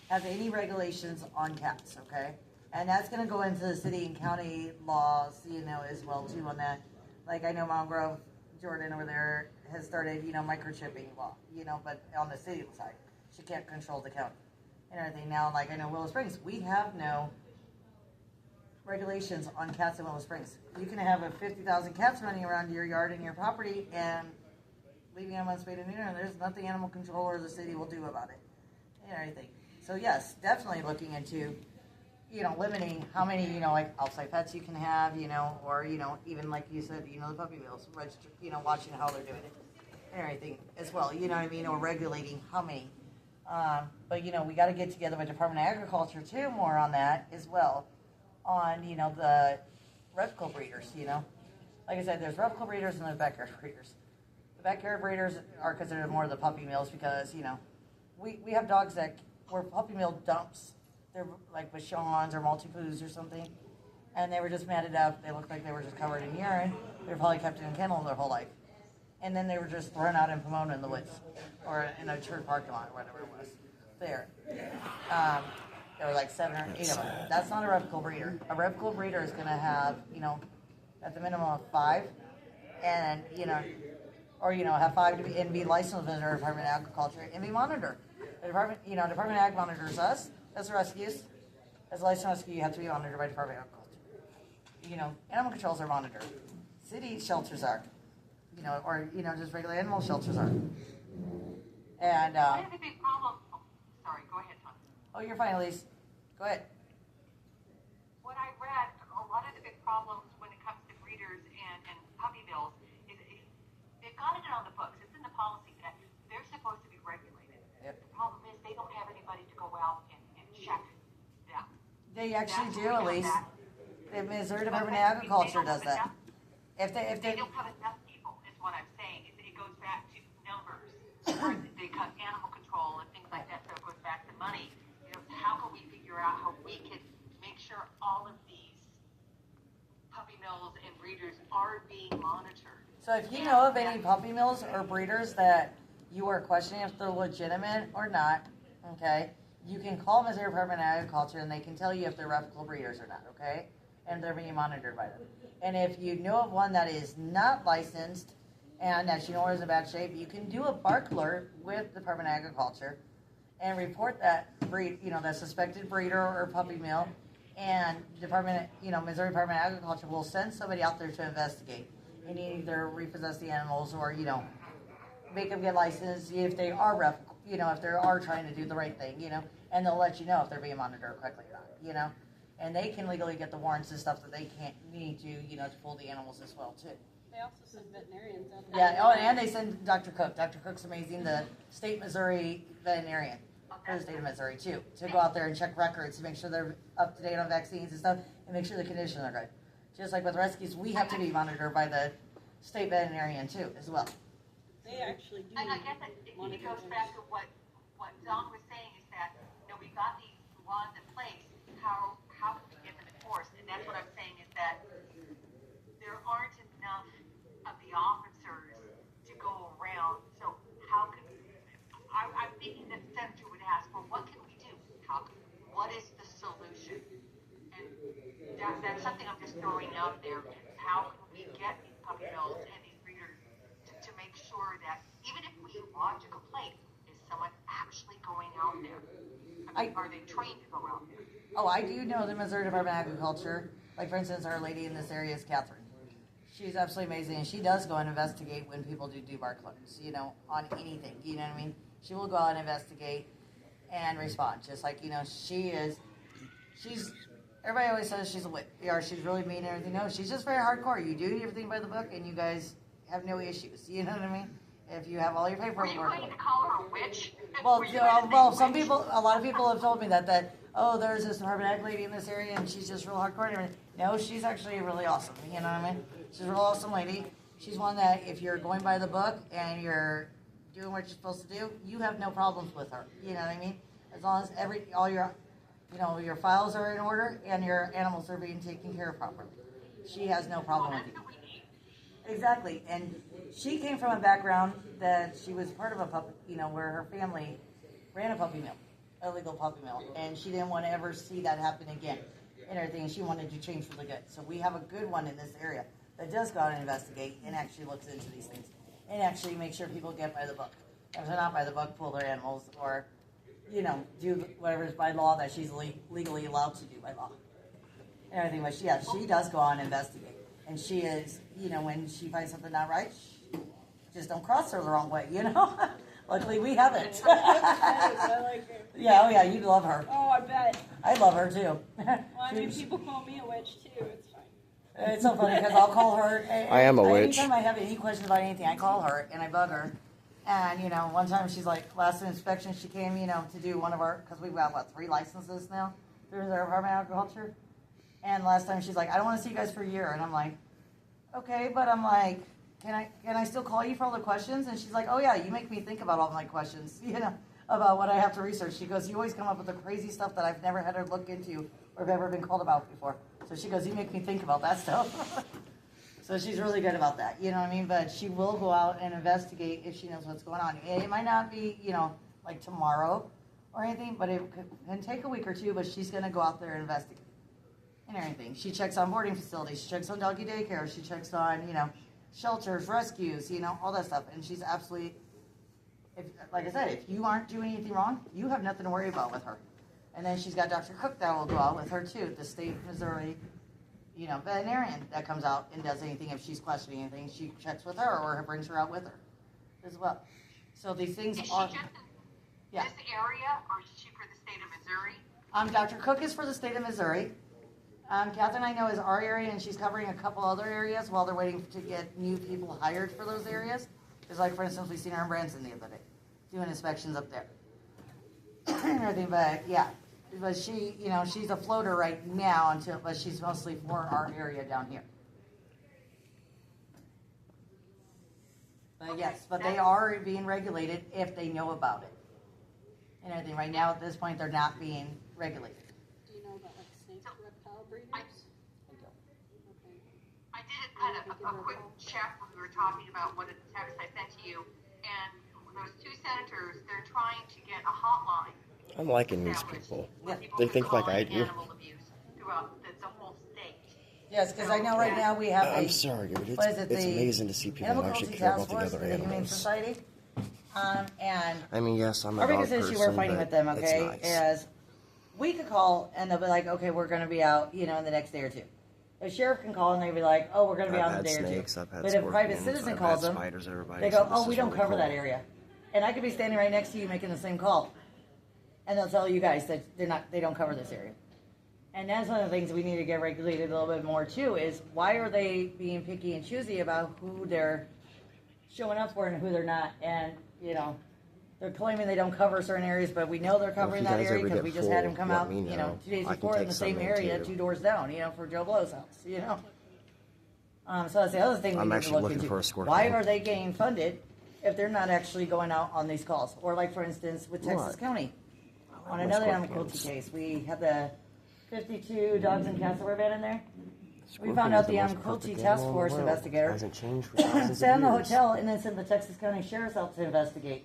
have any regulations on cats, okay? And that's going to go into the city and county laws, you know, as well, too, on that. Like, I know Mountain Grove, Jordan over there, has started, you know, microchipping law, you know, but on the city side, she can't control the county and everything. Now, like, I know Willow Springs, we have no regulations on cats in Willow Springs. You can have 50,000 cats running around your yard and your property and leaving them unspayed and neutered, and there's nothing animal control or the city will do about it and everything. So yes, definitely looking into, you know, limiting how many, you know, like outside pets you can have, you know, or, you know, even like you said, you know, the puppy mills, register, you know, watching how they're doing it and everything as well, you know what I mean, or regulating how many. But, you know, we got to get together with Department of Agriculture too, more on that as well, on, you know, the reptile breeders, you know. Like I said, there's reptile breeders and there's backyard breeders. The backyard breeders are considered more the puppy mills because, you know, we have dogs that were puppy mill dumps. They're like Bichons or Maltipoos or something. And they were just matted up. They looked like they were just covered in urine. They were probably kept in a kennel their whole life. And then they were just thrown out in Pomona in the woods or in a church parking lot or whatever it was. There. There were like 7 or 8 of them. That's not a reptile breeder. A reptile breeder is going to have, you know, at the minimum of 5, and, you know, or, you know, have 5 to be, and be licensed with the Department of Agriculture and be monitored. The Department, you know, Department of Ag monitors us as rescues. As a licensed rescue, you have to be monitored by Department of Agriculture. You know, animal controls are monitored. City shelters are, you know, or, you know, just regular animal shelters are. And, One of the big problems. Sorry, go ahead, Tom. oh, you're fine, Elise. Go ahead. What I read, a lot of the big problems when it comes to breeders and puppy mills is they've got it on the books. It's in the policy that they're supposed to be regulated. Yep. The problem is they don't have anybody to go out and check them. They actually That's do, where we Elise. have The Missouri that. Department of But Agriculture they don't does have that. If They they, don't have enough people, is what I'm saying. It goes back to numbers. Where they cut animal control and things like that, so it goes back to money. You know, how can we figure out how we can make sure all of these puppy mills and breeders are being monitored? so if you know of any puppy mills or breeders that you are questioning if they're legitimate or not, okay, you can call Missouri Department of Agriculture and they can tell you if they're reputable breeders or not, okay? And they're being monitored by them. And if you know of one that is not licensed and that you know is in bad shape, you can do a bark alert with the Department of Agriculture and report that breed, that suspected breeder or puppy mill, and Missouri Department of Agriculture will send somebody out there to investigate and either repossess the animals or, make them get licensed, see if they are if they are trying to do the right thing, and they'll let you know if they're being monitored correctly or not, and they can legally get the warrants and stuff that they can't need to pull the animals as well too. They also send veterinarians out. Yeah. Oh, and they send Dr. Cook. Dr. Cook's amazing, the state Missouri veterinarian for the state of Missouri too, to go out there and check records to make sure they're up to date on vaccines and stuff, and make sure the conditions are good. Just like with rescues, we have to be monitored by the state veterinarian too, as well. They actually do. And I guess it goes back to what Don was saying is that, we got these laws in place. How can we get them enforced? And that's what I'm saying is that there aren't enough of the officers to go around. So how can I'm thinking that the senator would ask, well, what can we do? What is the solution? And that's something I'm just throwing out there. How can we get these puppy mills and these breeders to make sure that even if we lodge a complaint, is someone actually going out there? Are they trained to go out there? Oh, I do know the Missouri Department of Agriculture. Like, for instance, our lady in this area is Catherine. She's absolutely amazing, and she does go and investigate when people do bark alerts, on anything, you know what I mean? She will go out and investigate and respond, just like, everybody always says she's a witch, or she's really mean and everything. No, she's just very hardcore. You do everything by the book, and you guys have no issues, you know what I mean? If you have all your paperwork. Are you going to call her a witch? Well, a lot of people have told me that there's this Department of Ag lady in this area and she's just real hardcore and everything. No, she's actually really awesome. You know what I mean? She's a real awesome lady. She's one that if you're going by the book and you're doing what you're supposed to do, you have no problems with her. You know what I mean? As long as all your your files are in order and your animals are being taken care of properly. She has no problem with you. Exactly, and she came from a background that she was part of a puppy, where her family ran a puppy mill, a legal puppy mill, and she didn't want to ever see that happen again and everything, and she wanted to change for the good. So we have a good one in this area that does go out and investigate and actually looks into these things and actually makes sure people get by the book. If they're not by the book, pull their animals or, do whatever is by law that she's legally allowed to do by law and everything. But she does go on and investigate. And she is, when she finds something not right, just don't cross her the wrong way, Luckily, we haven't. I like her. Yeah, you'd love her. Oh, I bet. I love her, too. Well, I mean, people call me a witch, too. It's fine. It's so funny, because I'll call her. I am a witch. Anytime I have any questions about anything, I call her, and I bug her. And, one time she's like, last inspection, she came, to do one of our, because we've got, 3 licenses now through the Department of Agriculture. And last time she's like, I don't want to see you guys for a year. And I'm like, okay, but I'm like, can I still call you for all the questions? And she's like, oh yeah, you make me think about all my questions, about what I have to research. She goes, you always come up with the crazy stuff that I've never had to look into or have ever been called about before. So she goes, you make me think about that stuff. So she's really good about that, you know what I mean? But she will go out and investigate if she knows what's going on. It might not be, like tomorrow or anything, but it can take a week or two, but she's going to go out there and investigate. And everything. She checks on boarding facilities. She checks on doggy daycare. She checks on, shelters, rescues, all that stuff. And she's absolutely, like I said, if you aren't doing anything wrong, you have nothing to worry about with her. And then she's got Dr. Cook that will go out with her too, the state of Missouri, veterinarian that comes out and does anything. If she's questioning anything, she checks with her or brings her out with her as well. So these things is are. She just in this area, or is she for the state of Missouri? Dr. Cook is for the state of Missouri. Catherine, I know, is our area, and she's covering a couple other areas while they're waiting to get new people hired for those areas. Because, like, for instance, we've seen her in Branson the other day, doing inspections up there. And everything, but, yeah. But she, she's a floater right now, but she's mostly for our area down here. But, yes, but they are being regulated if they know about it. And everything. Right now, at this point, they're not being regulated. I did a quick check when we were talking about what a text I sent to you, and those two senators, they're trying to get a hotline I'm liking these established people. where people They can think like call I in do. animal abuse throughout the whole state. Yes, because I know right now we have I'm sorry, but what is it, it's the amazing to see people Animal who actually Cruelty care Task about the Force other for the Humane animals. Society. And I mean, yes, I'm a our dog biggest person, issue we're fighting but with them, it's okay, nice. is we could call and they'll be like, okay, we're going to be out, in the next day or two. The sheriff can call and they'll be like, oh, we're going to be I've out in a had day snakes, or I've two. had But if a private scorpions, citizen I've calls had them, spiders, everybody. they so go, this oh, we is don't really cover cool. that area. And I could be standing right next to you making the same call. And they'll tell you guys that they don't cover this area. And that's one of the things we need to get regulated a little bit more too, is why are they being picky and choosy about who they're showing up for and who they're not. And, they're claiming they don't cover certain areas, but we know they're covering Well, that if you guys area ever because get we just had full, them come let out, me know. 2 days I can before in take the same some in, area, too. 2 doors down, for Joe Blow's house, So that's the other thing we I'm need to actually look looking into. for a scorpion. Why are they getting funded if they're not actually going out on these calls? Or like, for instance, with Texas What? County, on my another animal cruelty scorpions. case, we had the 52 dogs and cats that were abandoned there. We Scorpion found is out the the most animal cruelty perfect task animal in the force world. investigator Hasn't changed for thousands sat in the of years. hotel and then sent the Texas County Sheriff's out to investigate.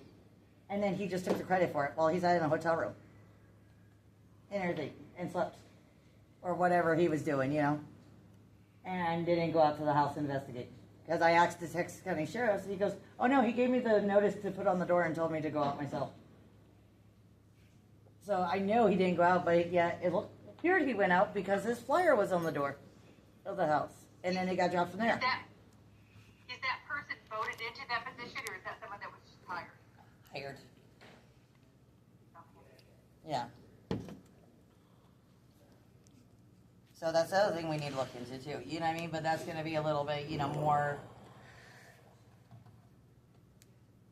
And then he just took the credit for it while he's out in a hotel room. And everything. And slept. Or whatever he was doing, And didn't go out to the house and investigate. Because I asked the Texas County Sheriff, and he goes, oh no, he gave me the notice to put on the door and told me to go out myself. So I know he didn't go out, but yeah, it appeared he went out because his flyer was on the door of the house. And then it got dropped from there. Is that person voted into that position, or is that someone that was just hired? Hired. Yeah. So that's the other thing we need to look into too. You know what I mean? But that's going to be a little bit, more.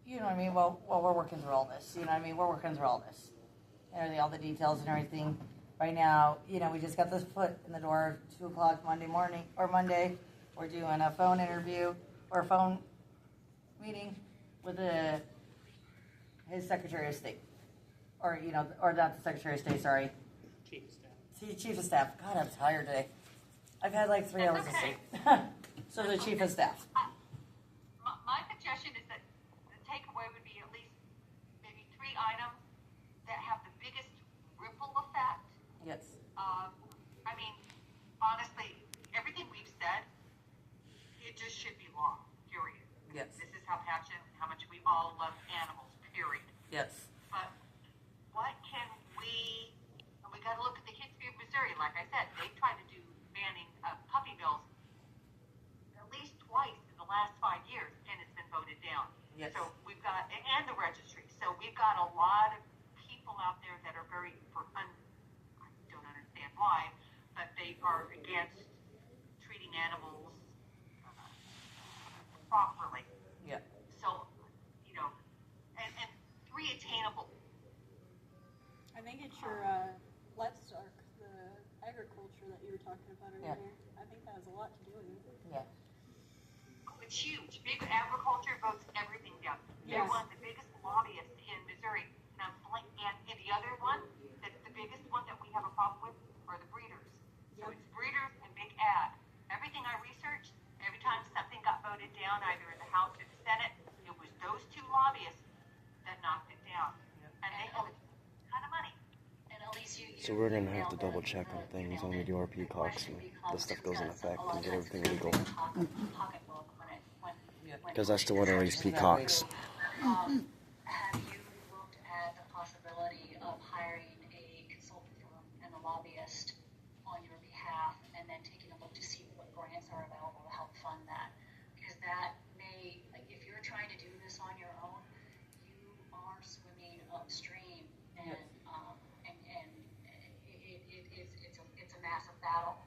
You know what I mean? Well, we're working through all this. You know what I mean? We're working through all this. Everything, all the details and everything. Right now, we just got this foot in the door 2 o'clock Monday morning or Monday. We're doing a phone interview or a phone meeting with his Secretary of State, or or not the Secretary of State. Sorry, Chief of Staff. God, I'm tired today. I've had like 3 hours of sleep. So the Chief of Staff. My suggestion is that the takeaway would be at least maybe 3 items that have the biggest ripple effect. Yes. I mean, honestly, everything we've said, it just should be law, period. Yes. This is how passionate, how much we all love animals, period. Yes. But what can we got to look at the history of Missouri. Like I said, they tried to do banning puppy mills at least twice in the last 5 years, and it's been voted down. Yes. So we've got, and the registry. So we've got a lot of people out there that are very, I don't understand why, but they are against treating animals properly. Yeah. So, and 3 attainable. I think it's your livestock, the agriculture that you were talking about earlier. Yeah. I think that has a lot to do with it. Yeah. Oh, it's huge. Big agriculture votes everything down. They're Yes. one of the biggest lobbyists in Missouri. And the other one, the biggest one that we have a problem with are the breeders. So it's breeders and big ag. Everything I researched, every time something got voted down, either in the House or the Senate, it was those 2 lobbyists that knocked it down. And they have a ton of money. And Elise, So we're gonna have to double check on things when we do our peacocks and this stuff goes in effect and get everything legal. Because I still want to raise peacocks. Have you looked at the possibility of hiring a consultant firm and a lobbyist on your behalf, and then taking a look to see what grants are available to help fund that? Because that may, if you're trying to do this on your own, you are swimming upstream, and it's a massive battle.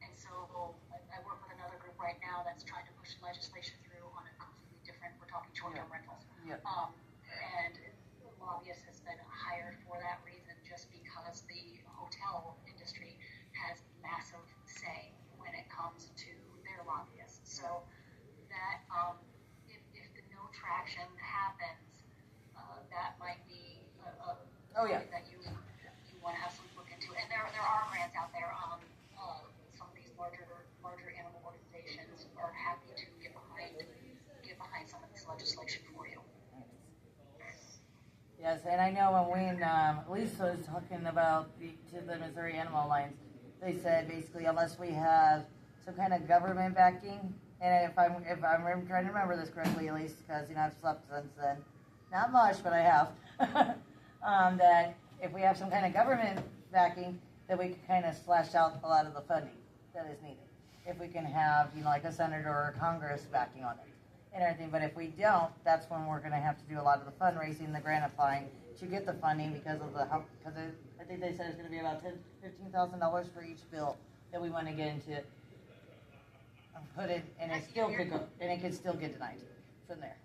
And so I work with another group right now that's trying to push legislation through on a completely different. We're talking short-term rentals. Yeah. And lobbyists has been hired for that reason, just because the hotel industry has massive say when it comes to their lobbyists. So that if the no traction happens, that might be that you want to have some look into. And there are grants out there. Some of these larger animal organizations are happy to get behind some of this legislation for you. Yes, and I know when Lisa was talking about to the Missouri Animal Alliance, they said basically unless we have some kind of government backing, and if I'm trying to remember this correctly, at least because I've slept since then, not much, but I have, that if we have some kind of government backing, that we can kind of slash out a lot of the funding that is needed. If we can have like a senator or a Congress backing on it and everything, but if we don't, that's when we're going to have to do a lot of the fundraising, the grant applying to get the funding because I think they said it's going to be about $15,000 for each bill that we want to get into. Put it, and it still could go, and it could still get denied from there.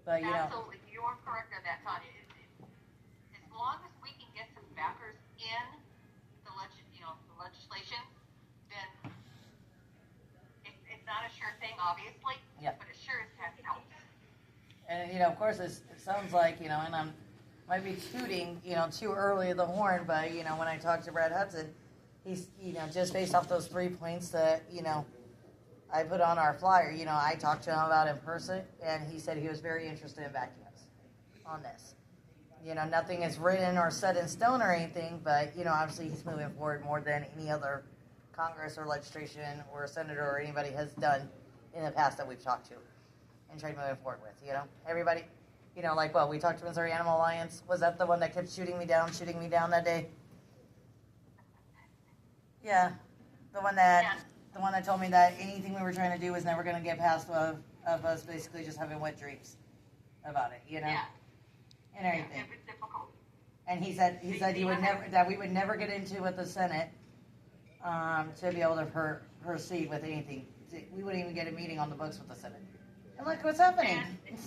But Absolutely, you're correct on that, Tanya. As long as we can get some backers in the legislation, then it's not a sure thing, obviously. Yeah. But it sure as heck helps. And of course, it sounds like and I'm might be tooting too early of the horn, but when I talked to Brad Hudson, he's just based off those 3 points that I put on our flyer. I talked to him about in person, and he said he was very interested in backing us on this. Nothing is written or set in stone or anything, but obviously he's moving forward more than any other Congress or legislation or senator or anybody has done in the past that we've talked to and tried moving forward with. Everybody, like we talked to Missouri Animal Alliance. Was that the one that kept shooting me down that day? Yeah, the one that told me that anything we were trying to do was never going to get past of us basically just having wet dreams about it, Yeah. and everything. Yeah, it was difficult. And he said he would never that we would never get into with the Senate to be able to proceed with anything. We wouldn't even get a meeting on the books with the Senate. And look what's happening. And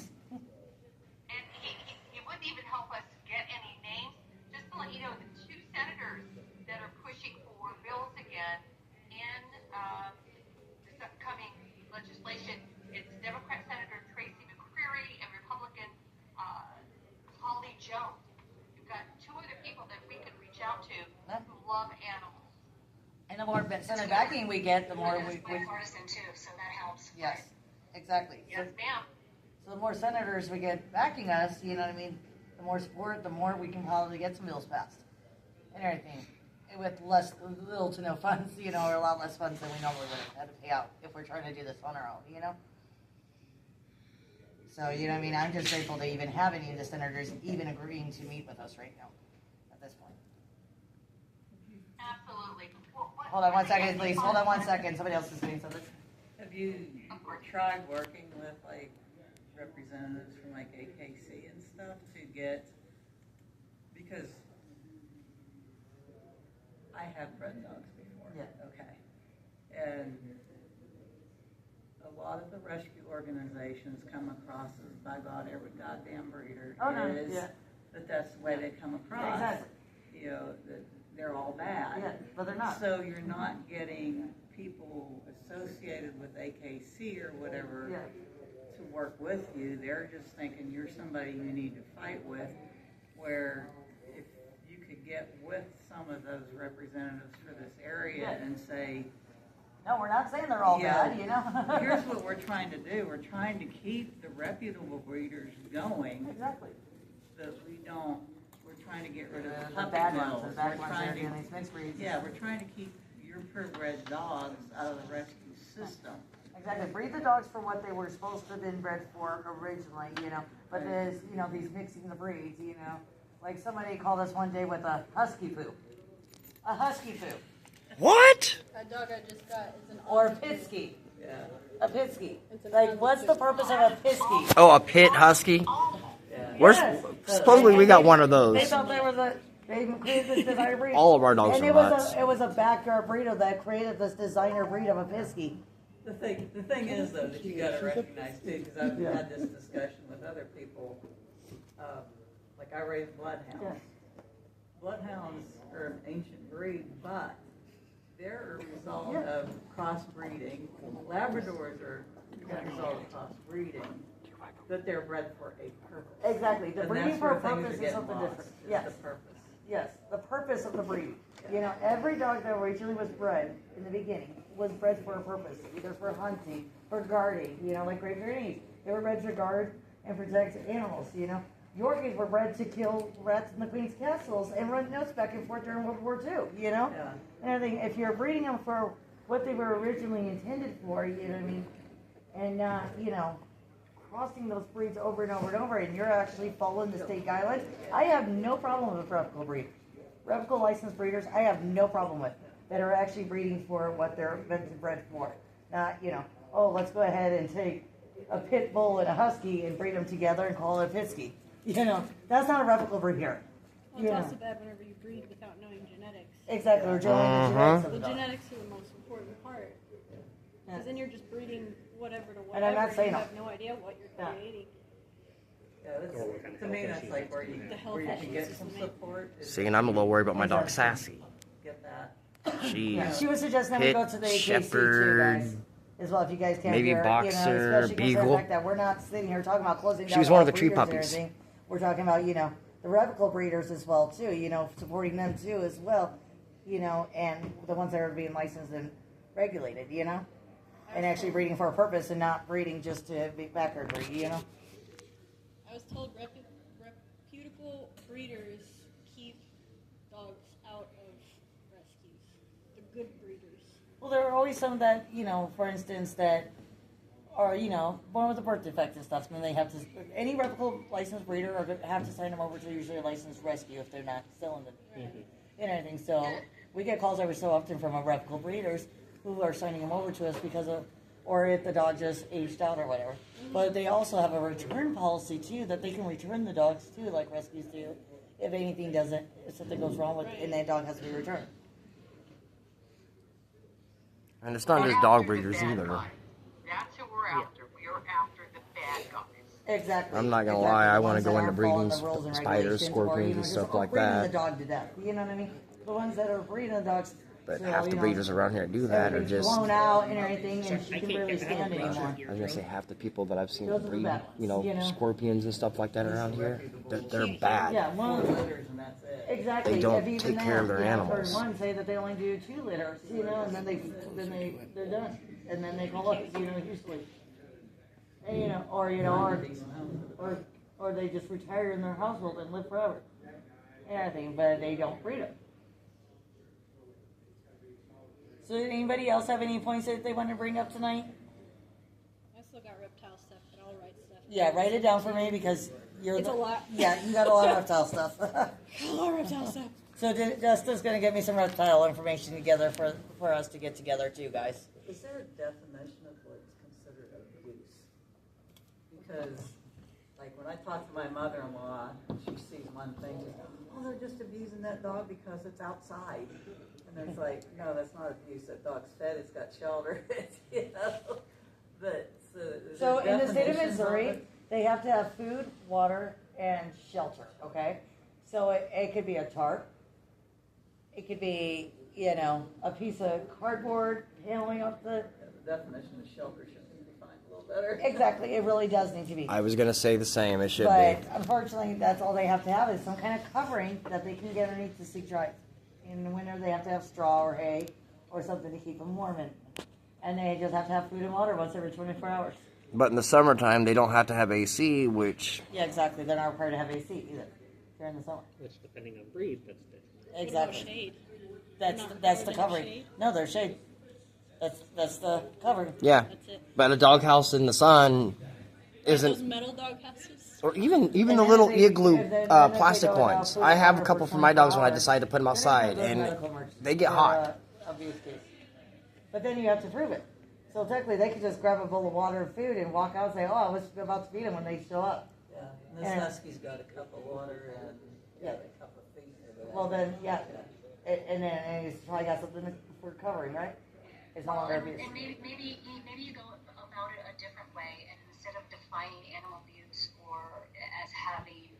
he wouldn't even help us get any names. Just to let you know, the 2 senators that are pushing for bills again in this upcoming legislation, it's Democrat Senator Tracy McCreary and Republican Holly Jones. You've got 2 other people that we could reach out to who love animals. And the more Senate backing we get, the more we partisan too, so that helps. yes, exactly. Yes, ma'am. So the more senators we get backing us, the more support, the more we can probably get some bills passed and everything. And with little to no funds, or a lot less funds than we normally would have had to pay out if we're trying to do this on our own, So, I'm just grateful to even have any of the senators even agreeing to meet with us right now at this point. Absolutely. Hold on 1 second, please. Hold on 1 second. Somebody else is saying something. Have you tried working with representatives from AKC and stuff to get, because I have bred dogs before. Yeah. Okay. And a lot of the rescue organizations come across as, by God, every goddamn breeder is, that that's the way they come across. Yeah, exactly. That they're all bad. Yeah, but they're not. So you're not getting people associated with AKC or whatever to work with you. They're just thinking you're somebody you need to fight with, where if you could get with some of those representatives for this area and say, no, we're not saying they're all bad, here's what we're trying to do. We're trying to keep the reputable breeders going. Exactly. That we don't, we're trying to get rid of the The puppy bad mills. ones, the bad We're ones trying are to- doing these mixed breeds. Yeah, we're trying to keep your purebred dogs out of the rescue system. Exactly. Breed the dogs for what they were supposed to have been bred for originally, But there's, these mixing the breeds, Like somebody called us one day with a husky poo. A husky poo. What? That dog I just got is an Or a pitsky. Yeah. A pitsky. Like, what's the purpose of a pitsky? Oh, a pit husky? Where's Yes. supposedly we got one of They those. thought they created this designer breed. All of our dogs and are it was mutts. it was a backyard breeder that created this designer breed of a pitsky. The thing is, though, that you got to recognize too, because I've had this discussion with other people. Like I raise bloodhounds. Yes. Bloodhounds are an ancient breed, but they're a result of crossbreeding. Labradors are a result of crossbreeding. That they're bred for a purpose. Exactly. The And breeding that's for a where things are purpose is getting something lost, different. is Yes. the purpose. Yes. The purpose of the breed. Every dog that originally was bred in the beginning was bred for a purpose, either for hunting, for guarding, like Great Pyrenees. They were bred to guard and protect animals, Yorkies were bred to kill rats in the Queen's castles and run notes back and forth during World War II, you know? Yeah. And everything. If you're breeding them for what they were originally intended for, you know what I mean? And not, you know, crossing those breeds over and over and over, and you're actually following the state guidelines, I have no problem with replicable breeders. Replicable licensed breeders, I have no problem with, that are actually breeding for what they're meant to bred for. Not, you know, oh, let's go ahead and take a pit bull and a husky and breed them together and call it a Pitsky. You know, that's not a replicable breed here. Well, it's also bad whenever you breed without knowing genetics. Exactly, we're drawing the genetics of The the dog. genetics are the most important part. Because then you're just breeding whatever to And I'm whatever. not saying You have no idea what you're Yeah. creating. Yeah, that's, to me, that's like where you can get some support. is See, and I'm a little worried about my dog Sassy. Get that. Yeah, She's she was suggesting that we go to the AKC too, Shepherd, guys. As well, if you guys can't maybe hear, Boxer, you know, especially considering Beagle. the fact that we're not sitting here talking about closing down. She was one of all the tree breeders and puppies. everything. We're talking about, you know, the replicable breeders as well too. You know, supporting them too as well. You know, and the ones that are being licensed and regulated. You know, and actually breeding for a purpose and not breeding just to be backward breed. You know. I was told reputable breeders keep dogs out of rescues. The good breeders. Well, there are always some that, you know, for instance, that are, you know, born with a birth defect and stuff, and then they have to, any replicable licensed breeder are have to sign them over to usually a licensed rescue if they're not selling them and everything. So we get calls every so often from our replicable breeders who are signing them over to us because of, or if the dog just aged out or whatever. But they also have a return policy too, that they can return the dogs too, like rescues do, if anything doesn't, if something goes wrong with, and that dog has to be returned. And it's not just dog breeders either. That's who we're after. We are after the bad guys. Exactly. I'm not gonna Exactly. lie, The I wanna ones go that into aren't breeding following the rules and spiders, regulations, or, scorpions, you know, and just stuff like breeding that. the dog to death. You know what I mean? The ones that are breeding the dogs. But so, half you the know, breeders around here that do that are everything's just, blown out and everything, and she can barely stand anymore. I was gonna say half the people that I've seen Those are the breed, bad you ones, know, you know? scorpions and stuff like that around here, they're bad. Yeah, one of the, Litters and that's it. exactly. They don't If even take care of their that, you know, I've animals. heard one say that they only do 2 litters, you know, and then they're done, and then they call us, you know, usually, and, you know, or you know, or they just retire in their household and live forever, and everything, but they don't breed them. So, did anybody else have any points that they want to bring up tonight? I still got reptile stuff, but I'll write stuff. Yeah, write it down for me because you're. It's a lot. Yeah, you got a lot of reptile stuff. A lot of reptile stuff. So Justin's going to get me some reptile information together for us to get together too, guys. Is there a definition of what's considered abuse? Because, like, when I talk to my mother-in-law, she sees one thing, she's like, oh, they're just abusing that dog because it's outside. And it's like, no, that's not abuse. That dog's fed, it's got shelter, you know. But, So in the state of definitions Missouri, it? they have to have food, water, and shelter, okay? So it could be a tarp. It could be, you know, a piece of cardboard paneling up the... The definition of shelter should be defined a little better. Exactly, it really does need to be. I was gonna say the same, it should But be. unfortunately, that's all they have to have is some kind of covering that they can get underneath to stay dry. In the winter, they have to have straw or hay or something to keep them warm in. And they just have to have food and water once every 24 hours. But in the summertime, they don't have to have AC, which, Yeah, exactly. They're not required to have AC either during the summer. Which, depending on breed, that's different. Exactly. Shade. That's Not that's the required to have covering. shade? No, there's shade. That's the covering. yeah. That's it. But a doghouse in the sun Those isn't, metal dog houses. or even And the then little they- igloo and then if they plastic go without ones. food I and have a water couple for for my dogs when I 24 decide to put them hours, outside, they're and medical emergencies. they get They're, hot. Abuse case. But then you have to prove it. So technically, they could just grab a bowl of water and food and walk out and say, "Oh, I was about to feed them" when they show up. Yeah, and this And- husky's got a cup of water and a cup of feed. Well, then, yeah. And he's probably got something for covering, right? It's no longer abuse. And maybe you go about it a different way, and instead of defining animal abuse or as having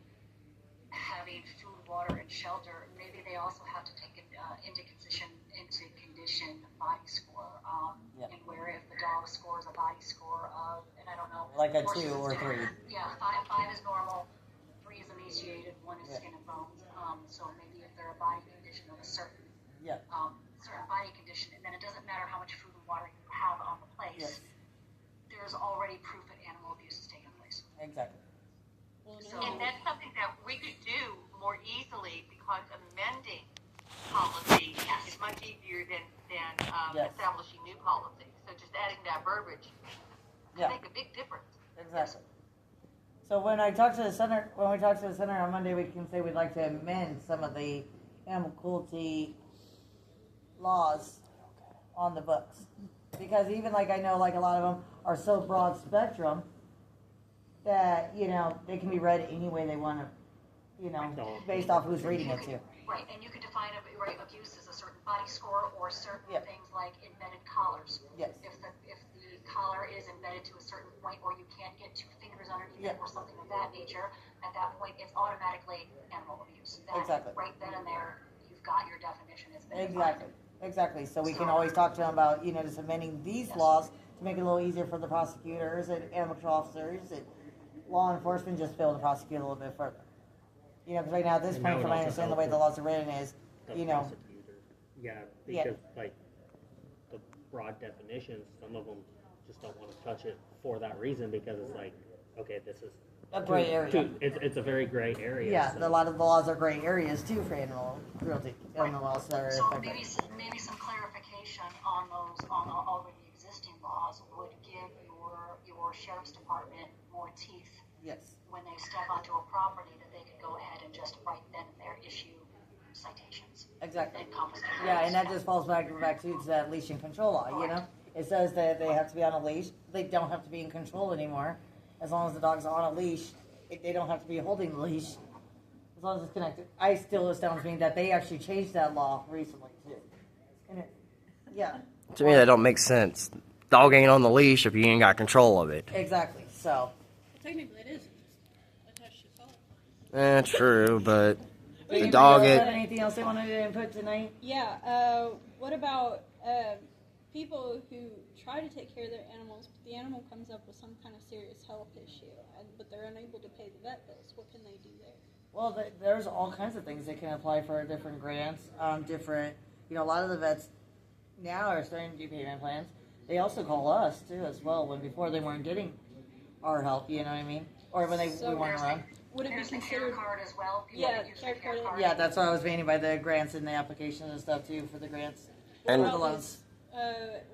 food, water, and shelter, maybe they also have to take into condition body score. And where if the dog scores a body score of, and I don't know, Like a 4 2 or 3. Yeah, five is normal, 3 is emaciated, 1 is skin and bones. So maybe if they're a body condition of a certain Yeah. certain body condition, and then it doesn't matter how much food and water you have on the place. Yes. There's already proof that animal abuse is taking place. Exactly. Well, So, And that's something that we could do more easily because amending policy is much easier than Yes. establishing new policy. So just adding that verbiage Yeah. can make a big difference. Exactly. So when we talk to the center on Monday, we can say we'd like to amend some of the animal cruelty laws on the books, because even like I know like a lot of them are so broad spectrum that they can be read any way they want to, based off who's reading it too. Right, and you can define abuse as a certain body score or certain things like embedded collars. Yes. If the collar is embedded to a certain point, or you can't get 2 fingers underneath it, or something of that nature, at that point it's automatically animal abuse. Exactly. Right then and there, you've got your definition. It's been defined. Exactly. So we can always talk to them about just amending these laws to make it a little easier for the prosecutors and animal control officers and law enforcement, just be able to prosecute a little bit further. Because right now at this point, from what I understand, the way the laws are written is, Yeah, because like the broad definitions, some of them just don't want to touch it for that reason, because it's like, okay, this is a gray area. It's a very gray area. Yeah, so. a lot of the laws are gray areas too for animal cruelty. Animal laws that are So affected. maybe some clarification on those on already existing laws would give your sheriff's department more teeth. Yes. When they step onto a property, that they could go ahead and just right then and there issue citations. Exactly. And confiscate. Yeah, and that just falls back to that leash and control law. It says that they have to be on a leash. They don't have to be in control anymore. As long as the dog's on a leash, they don't have to be holding the leash. As long as it's connected. I still astounds me that they actually changed that law recently too. And To me, that don't make sense. Dog ain't on the leash if you ain't got control of it. Exactly. So. Technically, it is attached to collar. True, but the Anybody dog else it. have anything else they wanted to input tonight? Yeah. What about people who try to take care of their animals, but the animal comes up with some kind of serious health issue, but they're unable to pay the vet bills? What can they do there? Well, there's all kinds of things they can apply for different grants. A lot of the vets now are starting to do payment plans. They also call us too as well, when before they weren't getting our help. You know what I mean? Or when we weren't around. Would it be There's the care considered? card as well. People Yeah, that use the care card. Yeah, that's what I was meaning by the grants and the application and stuff too for the grants And- for the loans.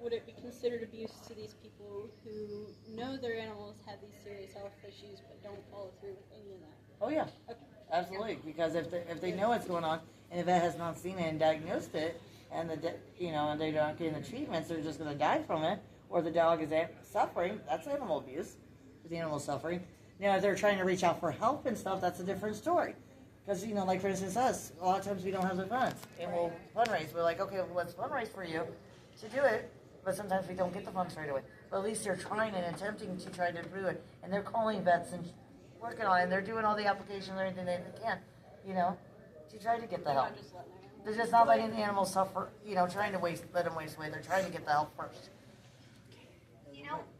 Would it be considered abuse to these people who know their animals have these serious health issues but don't follow through with any of that? Oh yeah, Okay. absolutely. Because if they know what's going on and the vet has not seen it and diagnosed it, and and they're not getting the treatments, they're just going to die from it, or the dog is suffering. That's animal abuse. If the animal's suffering. Now, if they're trying to reach out for help and stuff, that's a different story. Because like for instance us, a lot of times we don't have the funds, and we'll fundraise. We're like, okay, well, let's fundraise for you to do it, but sometimes we don't get the funds right away. But at least they're trying and attempting to try to do it, and they're calling vets and working on it, and they're doing all the applications and everything they can, to try to get the help. They're just not letting the animals suffer, trying to let them waste away. They're trying to get the help first.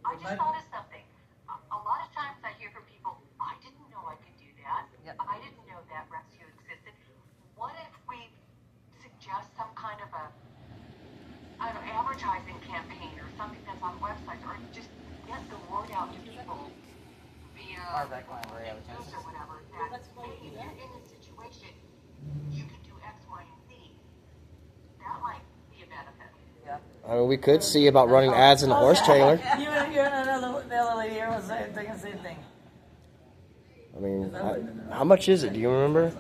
I just thought of something. A lot of times I hear from people, I didn't know I could do that. Yep. I didn't know that rescue existed. What if we suggest some kind of advertising campaign or something that's on websites, or just get the word out to people via Our backline, we're news advertising. or whatever, that hey, if you're in this situation, you can do X, Y, and Z. That might be a benefit. Yeah. We could see about running ads in the horse trailer. You and the other lady here was thinking the same thing. I mean, how much is it? Do you remember?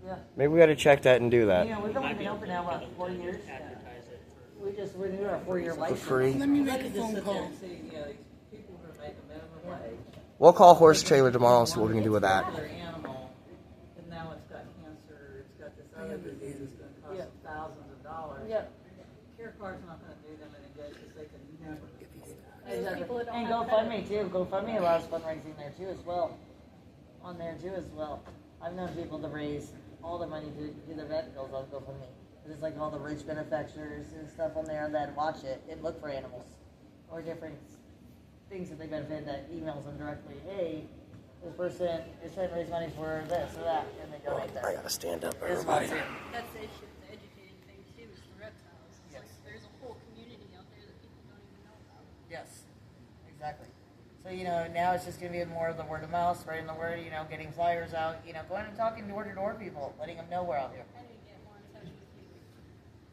Yeah. Maybe we got to check that and do that. We've only been open now, 4 years? Advertise it. We just renewed our 4-year license. free. Let me We make a could just phone sit call. there and see, these people who are making minimum wage. We'll call horse trailer tomorrow and see what we can do with that. Their animal, and now it's got cancer, it's got this other disease, it's going to cost them thousands of dollars. Yeah. Care card's not going to do them any good because they can never. People that don't And have GoFundMe too. GoFundMe allows fundraising there too as well. On there too as well. I've known people to raise all the money to do their vet bills on GoFundMe. It's like all the rich benefactors and stuff on there that watch it and look for animals or different things that they benefit that emails them directly. Hey, this person is trying to raise money for this or that, and they donate I that. gotta stand up, It's everybody. not too. That's the issue with the educating thing too, is the reptiles. It's Yes. like there's a whole community out there that people don't even know about. Yes, exactly. So, now it's just going to be more of the word of mouth, spreading the word, getting flyers out, going and talking door to door people, letting them know we're out here. How do you get more in touch with people?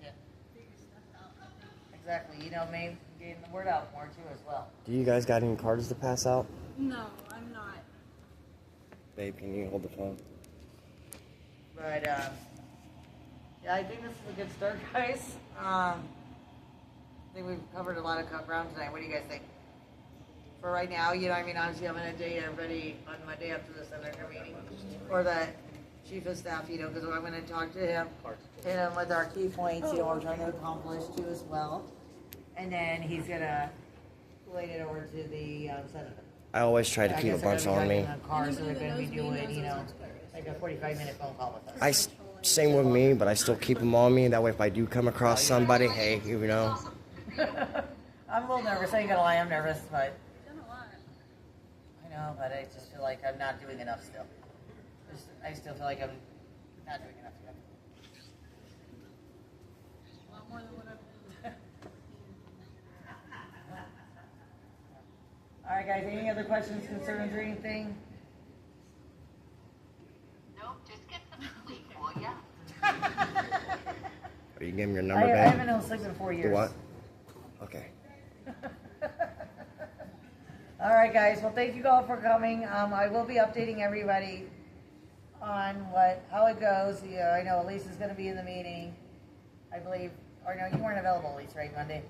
Yeah, Figure stuff out, I think. exactly. Maybe getting the word out more too as well. Do you guys got any cards to pass out? No, I'm not. Babe, can you hold the phone? But, yeah, I think this is a good start, guys. I think we've covered a lot of ground tonight. What do you guys think? For right now, obviously I'm going to date everybody on Monday after the senator meeting, or the chief of staff, because I'm going to talk to him, hit him with our key points, we're trying to accomplish too as well. And then he's going to relate it over to the senator. I always try to keep a bunch on me. Cars, so they're going to be doing, like a 45-minute phone call with us. Same with me, but I still keep them on me. That way, if I do come across somebody, hey, I'm a little nervous. I ain't gonna lie, I'm nervous, but I know, but I just feel like I'm not doing enough still. I still feel like I'm not doing enough yet. A lot more than what I've done. All right, guys. Any other questions, concerns, or anything? Nope, just get some sleep, will ya? Are you giving your number I back? haven't been asleep in 4 years. Do what? Okay. All right, guys. Well, thank you all for coming. I will be updating everybody on how it goes. Yeah, I know Elise is going to be in the meeting, I believe. Or no, you weren't available, Elise, right, Monday?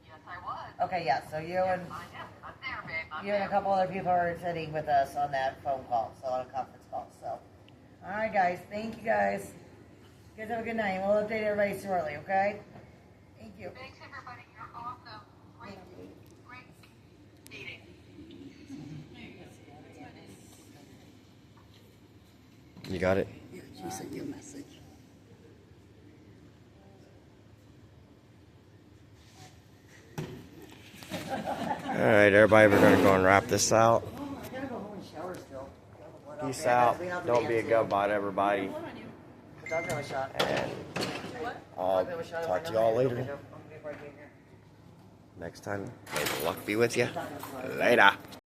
Yes, I was. Okay, yeah. So you and I'm there, babe. I'm you and a there. couple other people are sitting with us on that phone call, so on a conference call. So, all right, guys. Thank you, guys. You guys have a good night. We'll update everybody shortly. Okay? Thank you. Thanks, everybody. You're awesome. Great meeting. You got it? Yeah, she sent you a message. All right, everybody, we're going to go and wrap this out. I gotta go home and shower still. Peace out. Don't be a gutbot, everybody. Dog have a shot. And I'll talk to y'all later. Next time, may the luck be with you. Later.